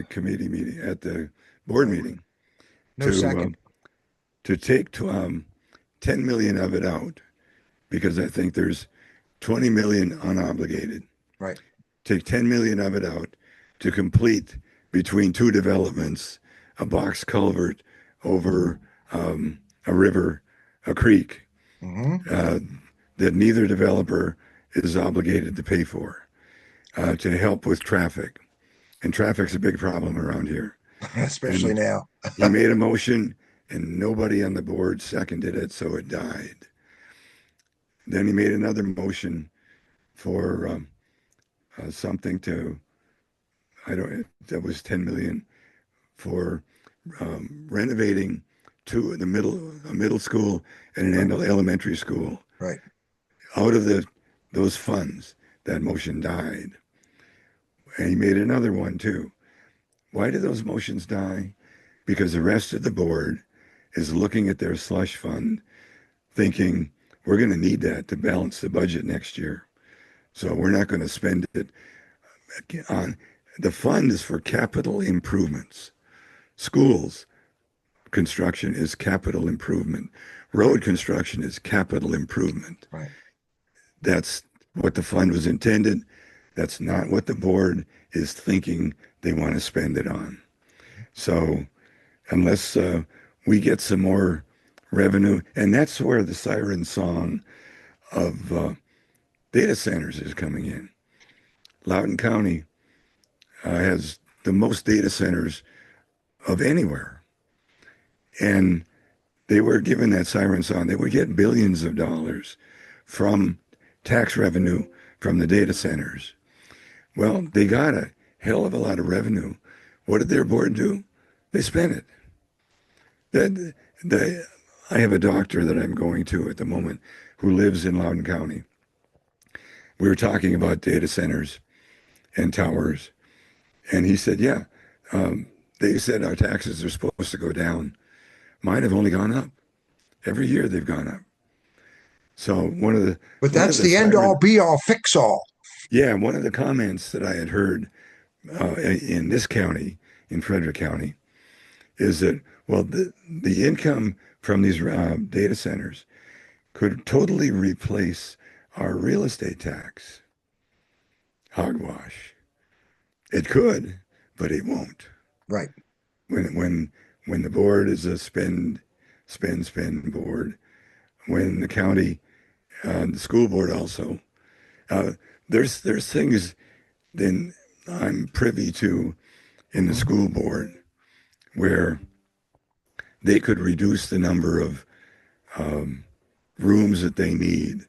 [SPEAKER 2] committee meeting at the board
[SPEAKER 1] Right.
[SPEAKER 2] meeting
[SPEAKER 1] No
[SPEAKER 2] to
[SPEAKER 1] second.
[SPEAKER 2] take 10 million of it out because I think there's 20 million unobligated.
[SPEAKER 1] Right.
[SPEAKER 2] Take 10 million of it out to complete between two developments a box culvert over a river, a creek
[SPEAKER 1] Mm-hmm.
[SPEAKER 2] uh, that neither developer is obligated to pay for to help with traffic. And traffic's a big problem around here.
[SPEAKER 1] Especially
[SPEAKER 2] And
[SPEAKER 1] now.
[SPEAKER 2] he made a motion and nobody on the board seconded it, so it died. Then he made another motion for something to, I don't, that was 10 million for renovating a middle school and an
[SPEAKER 1] Right.
[SPEAKER 2] elementary school.
[SPEAKER 1] Right.
[SPEAKER 2] Out of those funds, that motion died. And he made another one too. Why did those motions die? Because the rest of the board is looking at their slush fund thinking we're going to need that to balance the budget next year. So we're not going to spend it on the fund is for capital improvements. Schools construction is capital improvement.
[SPEAKER 1] Right.
[SPEAKER 2] Road construction is capital improvement.
[SPEAKER 1] Right.
[SPEAKER 2] That's what the fund was intended. That's not what the board is thinking they want to spend it on. So unless we get some more revenue, and that's where the siren song of data centers is coming in. Loudoun County has the most data centers of anywhere. And they were given that siren song. They would get billions of dollars from tax revenue from the data centers. Well, they got a hell of a lot of revenue. What did their board do? They spent it. The, I have a doctor that I'm going to at the moment who lives in Loudoun County. We were talking about data centers and towers, and he said, "Yeah, they said our taxes are supposed to go down. Mine have only gone up. Every year they've gone up. So
[SPEAKER 1] But
[SPEAKER 2] one
[SPEAKER 1] that's
[SPEAKER 2] of the
[SPEAKER 1] the end all
[SPEAKER 2] siren,
[SPEAKER 1] be all fix all.
[SPEAKER 2] yeah, one of the comments that I had heard in this county, in Frederick County, is that, well, the income from these data centers could totally replace our real estate tax. Hogwash. It could, but it won't.
[SPEAKER 1] Right.
[SPEAKER 2] When when when the board is a spend board, when the county, the school board also, uh, there's things then I'm privy to in the
[SPEAKER 1] Mhm.
[SPEAKER 2] school board where they could reduce the number of um, rooms that they need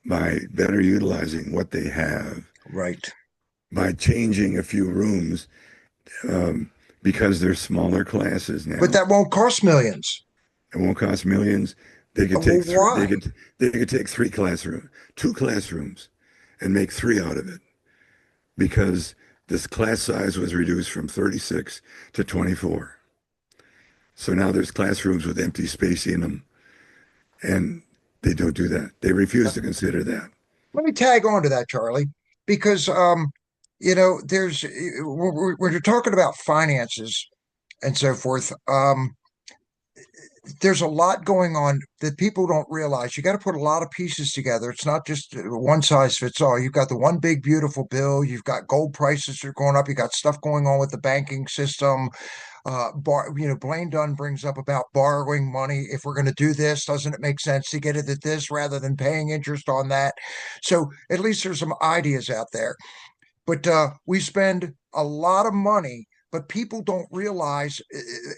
[SPEAKER 2] by better utilizing what they have,
[SPEAKER 1] Right.
[SPEAKER 2] by changing a few rooms um, because they're smaller classes
[SPEAKER 1] But
[SPEAKER 2] now.
[SPEAKER 1] that won't cost millions.
[SPEAKER 2] It won't cost millions. They could
[SPEAKER 1] Well,
[SPEAKER 2] take
[SPEAKER 1] why?
[SPEAKER 2] they could take two classrooms, and make three out of it because this class size was reduced from 36 to 24. So now there's classrooms with empty space in them, and they don't do that. They refuse to consider that.
[SPEAKER 1] Let me tag on to that, Charlie, because there's when you're talking about finances and so forth, there's a lot going on that people don't realize. You got to put a lot of pieces together. It's not just one size fits all. You've got the one big beautiful bill. You've got gold prices that are going up. You got stuff going on with the banking system. Blaine Dunn brings up about borrowing money. If we're going to do this, doesn't it make sense to get it at this rather than paying interest on that? So at least there's some ideas out there. But we spend a lot of money, but people don't realize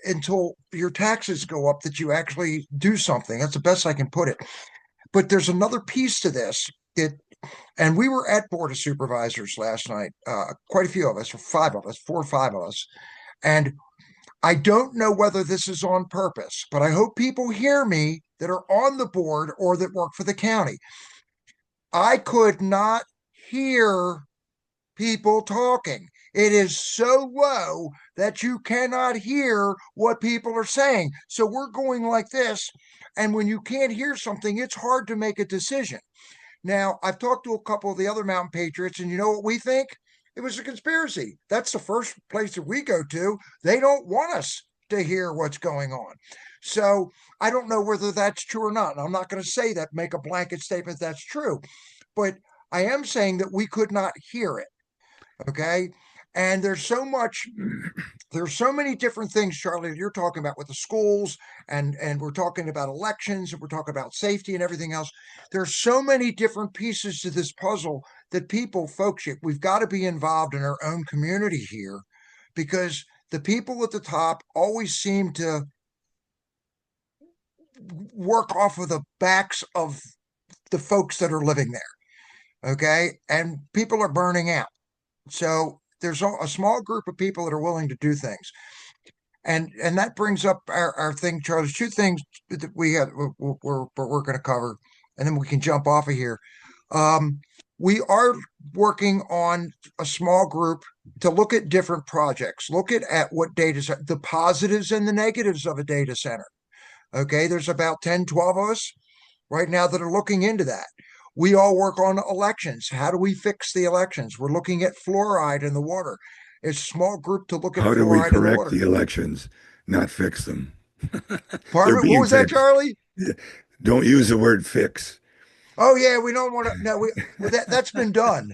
[SPEAKER 1] until your taxes go up that you actually do something. That's the best I can put it. But there's another piece to this. And we were at Board of Supervisors last night, quite a few of us, or five of us, four or five of us. And I don't know whether this is on purpose, but I hope people hear me that are on the board or that work for the county. I could not hear people talking. It is so low that you cannot hear what people are saying. So we're going like this. And when you can't hear something, it's hard to make a decision. Now, I've talked to a couple of the other Mountain Patriots, and you know what we think? It was a conspiracy. That's the first place that we go to. They don't want us to hear what's going on. So I don't know whether that's true or not. And I'm not going to say that, make a blanket statement that's true. But I am saying that we could not hear it. Okay. And there's so many different things, Charlie, that you're talking about with the schools, and we're talking about elections, and we're talking about safety and everything else. There's so many different pieces to this puzzle that folks, we've got to be involved in our own community here, because the people at the top always seem to work off of the backs of the folks that are living there. Okay. And people are burning out. So there's a small group of people that are willing to do things. And that brings up our thing, Charles. Two things that we're going to cover, and then we can jump off of here. We are working on a small group to look at different projects, look at what data, the positives and the negatives of a data center. Okay, there's about 10, 12 of us right now that are looking into that. We all work on elections. How do we fix the elections? We're looking at fluoride in the water. It's a small group to look at
[SPEAKER 2] How do we
[SPEAKER 1] fluoride in the
[SPEAKER 2] correct
[SPEAKER 1] water.
[SPEAKER 2] the elections, not fix them? They're
[SPEAKER 1] Pardon me, what
[SPEAKER 2] being
[SPEAKER 1] was that,
[SPEAKER 2] fixed.
[SPEAKER 1] Charlie?
[SPEAKER 2] Don't use the word fix.
[SPEAKER 1] Oh yeah, we don't want to. No, that's been done.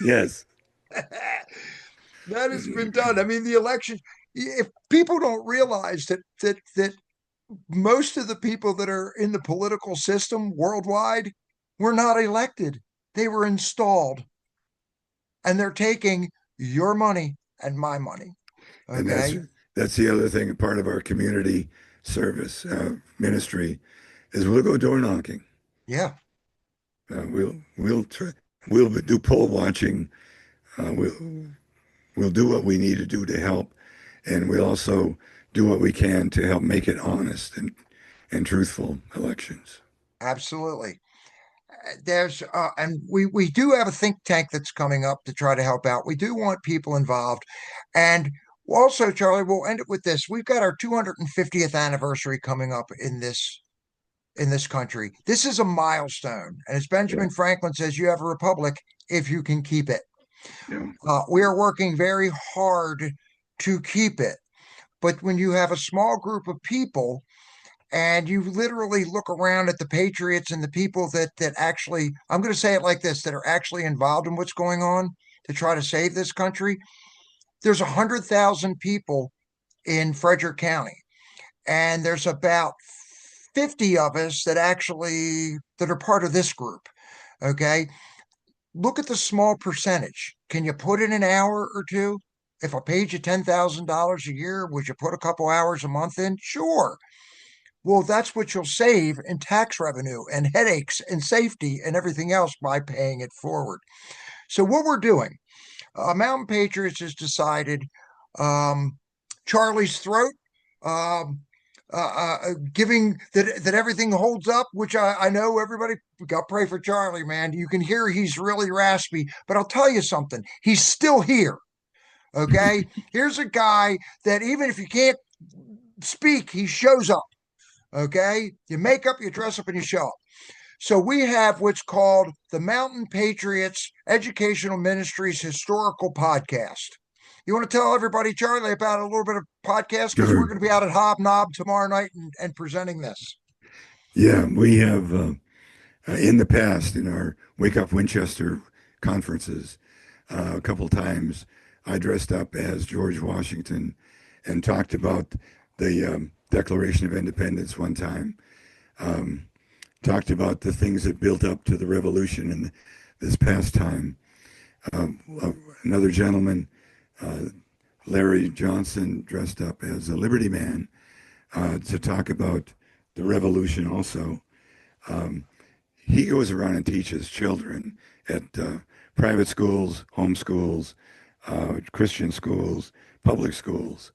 [SPEAKER 2] Yes.
[SPEAKER 1] That has been done. I mean, the election. If people don't realize that most of the people that are in the political system worldwide were not elected; they were installed, and they're taking your money and my money.
[SPEAKER 2] And
[SPEAKER 1] Okay.
[SPEAKER 2] that's the other thing. Part of our community service ministry is we'll go door knocking.
[SPEAKER 1] Yeah.
[SPEAKER 2] We'll do poll watching. We'll do what we need to do to help, and we'll also do what we can to help make it honest and truthful elections.
[SPEAKER 1] Absolutely. There's and we do have a think tank that's coming up to try to help out. We do want people involved, and also, Charlie, we'll end it with this. We've got our 250th anniversary coming up in this country. This is a milestone. And as
[SPEAKER 2] Yeah.
[SPEAKER 1] Benjamin Franklin says, you have a republic if you can keep it.
[SPEAKER 2] Yeah.
[SPEAKER 1] We are working very hard to keep it. But when you have a small group of people and you literally look around at the patriots and the people that actually, I'm going to say it like this, that are actually involved in what's going on to try to save this country, there's 100,000 people in Frederick County, and there's about 50 of us that are part of this group. Okay, look at the small percentage. Can you put in an hour or two? If I paid you $10,000 a year, would you put a couple hours a month in? Sure. Well, that's what you'll save in tax revenue and headaches and safety and everything else by paying it forward. So, what we're doing, Mountain Patriots has decided um, Charlie's throat, um, giving that everything holds up, which I know everybody got to pray for Charlie, man. You can hear he's really raspy, but I'll tell you something, he's still here. Okay. Here's a guy that even if you can't speak, he shows up. Okay. You make up, you dress up, and you show up. So we have what's called the Mountain Patriots Educational Ministries Historical Podcast. You want to tell everybody, Charlie, about a little bit of podcast because we're
[SPEAKER 2] Sure.
[SPEAKER 1] going to be out at Hobnob tomorrow night and presenting this.
[SPEAKER 2] Yeah, we have in the past in our Wake Up Winchester conferences, a couple times I dressed up as George Washington and talked about the Declaration of Independence one time. Talked about the things that built up to the revolution in this past time. Another gentleman, uh, Larry Johnson, dressed up as a Liberty Man to talk about the revolution also. Um, he goes around and teaches children at private schools, home schools, Christian schools, public schools,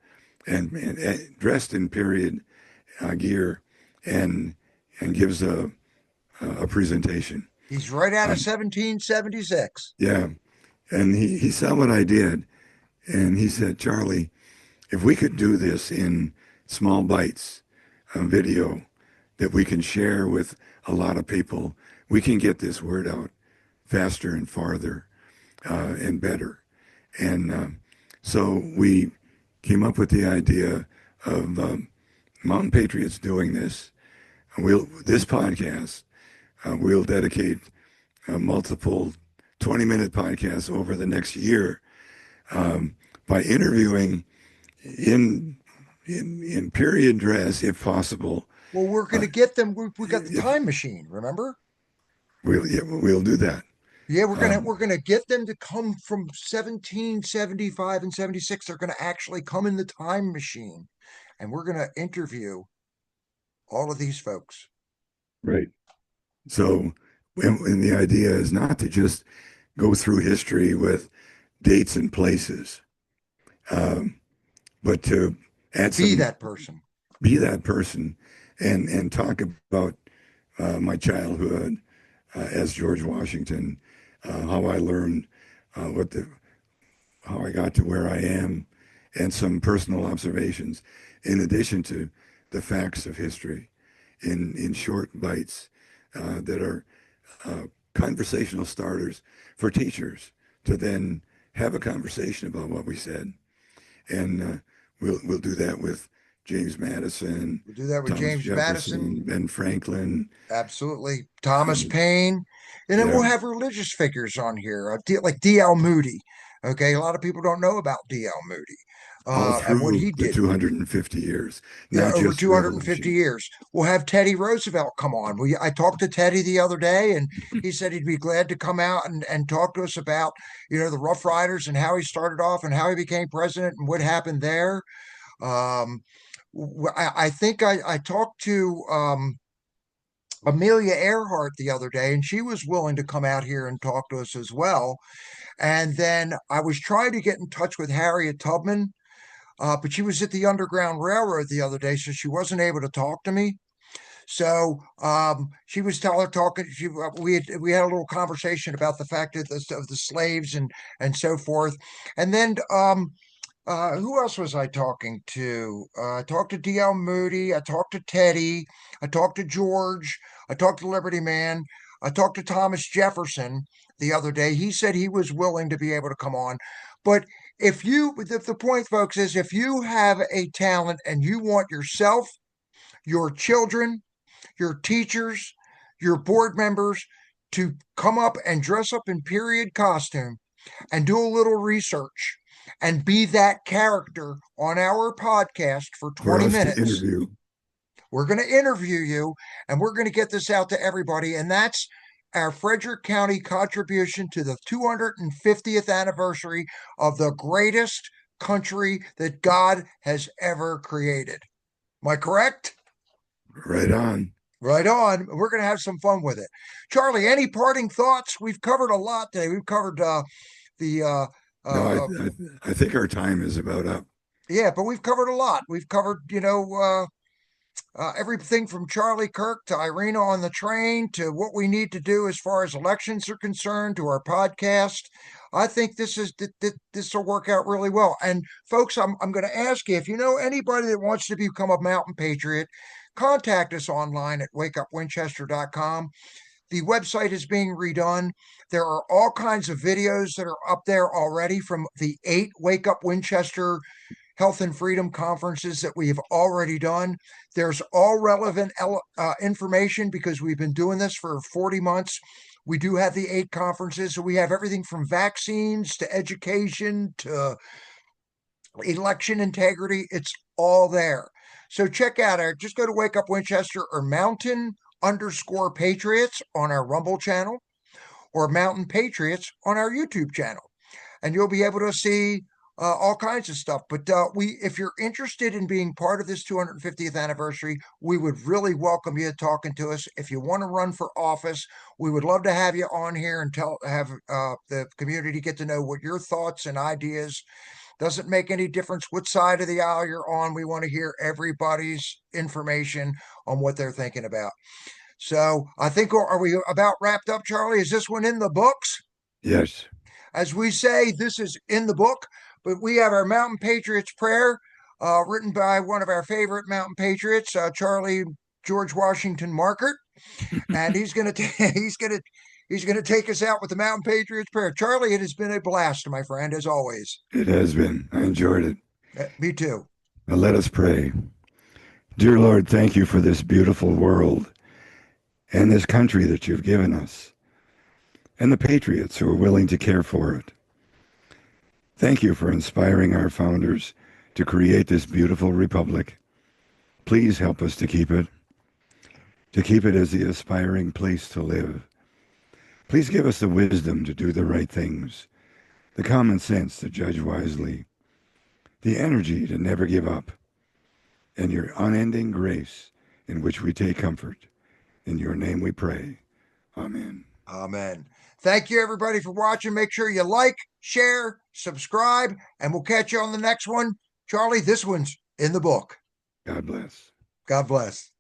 [SPEAKER 2] and dressed in period gear and gives a presentation.
[SPEAKER 1] He's right out of
[SPEAKER 2] Um,
[SPEAKER 1] 1776.
[SPEAKER 2] yeah, and he saw what I did, and he said, Charlie, if we could do this in small bites, a video that we can share with a lot of people, we can get this word out faster and farther and better. And so we came up with the idea of Mountain Patriots doing this. This podcast, we'll dedicate multiple 20-minute podcasts over the next year by interviewing in in period dress, if possible.
[SPEAKER 1] Well, we're going
[SPEAKER 2] Uh,
[SPEAKER 1] to get them. We got the
[SPEAKER 2] if
[SPEAKER 1] time machine, remember?
[SPEAKER 2] we'll do that.
[SPEAKER 1] Yeah,
[SPEAKER 2] Um,
[SPEAKER 1] we're gonna get them to come from 1775 and 76. They're gonna actually come in the time machine, and we're gonna interview all of these folks.
[SPEAKER 2] right. So, and the idea is not to just go through history with dates and places, um, but to add
[SPEAKER 1] Be
[SPEAKER 2] some,
[SPEAKER 1] that person.
[SPEAKER 2] be that person, and talk about my childhood as George Washington, how I learned what the how I got to where I am, and some personal observations, in addition to the facts of history, in short bites that are conversational starters for teachers to then have a conversation about what we said, and we'll do that with James Madison,
[SPEAKER 1] We'll do that with
[SPEAKER 2] Thomas
[SPEAKER 1] James Madison.
[SPEAKER 2] Jefferson, Ben Franklin.
[SPEAKER 1] Absolutely. Thomas
[SPEAKER 2] Um,
[SPEAKER 1] Paine. And then
[SPEAKER 2] yeah,
[SPEAKER 1] we'll have religious figures on here, like D.L. Moody. Okay. A lot of people don't know about D.L. Moody
[SPEAKER 2] all
[SPEAKER 1] and what
[SPEAKER 2] through
[SPEAKER 1] he
[SPEAKER 2] the
[SPEAKER 1] did
[SPEAKER 2] 250 years, not
[SPEAKER 1] over
[SPEAKER 2] just the
[SPEAKER 1] 250
[SPEAKER 2] revolution.
[SPEAKER 1] years. We'll have Teddy Roosevelt come on. I talked to Teddy the other day, and he said he'd be glad to come out and talk to us about, the Rough Riders and how he started off and how he became president and what happened there. Um, I think I talked to Amelia Earhart the other day, and she was willing to come out here and talk to us as well. And then I was trying to get in touch with Harriet Tubman, but she was at the Underground Railroad the other day, so she wasn't able to talk to me. So she was talking. We had a little conversation about the fact of the slaves and so forth. And then Who else was I talking to? I talked to DL Moody. I talked to Teddy. I talked to George. I talked to Liberty Man. I talked to Thomas Jefferson the other day. He said he was willing to be able to come on. But the point, folks, is if you have a talent and you want yourself, your children, your teachers, your board members to come up and dress up in period costume and do a little research and be that character on our podcast for
[SPEAKER 2] for
[SPEAKER 1] 20
[SPEAKER 2] us to
[SPEAKER 1] minutes.
[SPEAKER 2] interview.
[SPEAKER 1] We're going to interview you and we're going to get this out to everybody. And that's our Frederick County contribution to the 250th anniversary of the greatest country that God has ever created. Am I correct?
[SPEAKER 2] Right on.
[SPEAKER 1] Right on. We're going to have some fun with it. Charlie, any parting thoughts? We've covered a lot today. We've covered the
[SPEAKER 2] No,
[SPEAKER 1] uh,
[SPEAKER 2] I think our time is about up.
[SPEAKER 1] yeah, but we've covered a lot. We've covered, everything from Charlie Kirk to Iryna on the train to what we need to do as far as elections are concerned to our podcast. I think this will work out really well. And folks, I'm going to ask you if you know anybody that wants to become a mountain patriot, contact us online at wakeupwinchester.com. The website is being redone. There are all kinds of videos that are up there already from the 8 Wake Up Winchester Health and Freedom conferences that we have already done. There's all relevant information because we've been doing this for 40 months. We do have the 8 conferences, so we have everything from vaccines to education to election integrity. It's all there. So check out just go to Wake Up Winchester or Mountain_Patriots on our Rumble channel or Mountain Patriots on our YouTube channel. And you'll be able to see all kinds of stuff. But if you're interested in being part of this 250th anniversary, we would really welcome you talking to us. If you want to run for office, we would love to have you on here and have the community get to know what your thoughts and ideas. Doesn't make any difference what side of the aisle you're on. We want to hear everybody's information on what they're thinking about. So I think, are we about wrapped up, Charlie? Is this one in the books?
[SPEAKER 2] Yes.
[SPEAKER 1] As we say, this is in the book, but we have our Mountain Patriots prayer written by one of our favorite Mountain Patriots, Charlie George Washington Markert, and he's going to he's going to take us out with the Mountain Patriots prayer. Charlie, it has been a blast, my friend, as always.
[SPEAKER 2] It has been. I enjoyed it.
[SPEAKER 1] Me too.
[SPEAKER 2] Now let us pray. Dear Lord, thank you for this beautiful world and this country that you've given us, and the patriots who are willing to care for it. Thank you for inspiring our founders to create this beautiful republic. Please help us to keep it as the aspiring place to live. Please give us the wisdom to do the right things, the common sense to judge wisely, the energy to never give up, and your unending grace in which we take comfort. In your name we pray. Amen.
[SPEAKER 1] Amen. Thank you, everybody, for watching. Make sure you like, share, subscribe, and we'll catch you on the next one. Charlie, this one's in the book.
[SPEAKER 2] God bless.
[SPEAKER 1] God bless.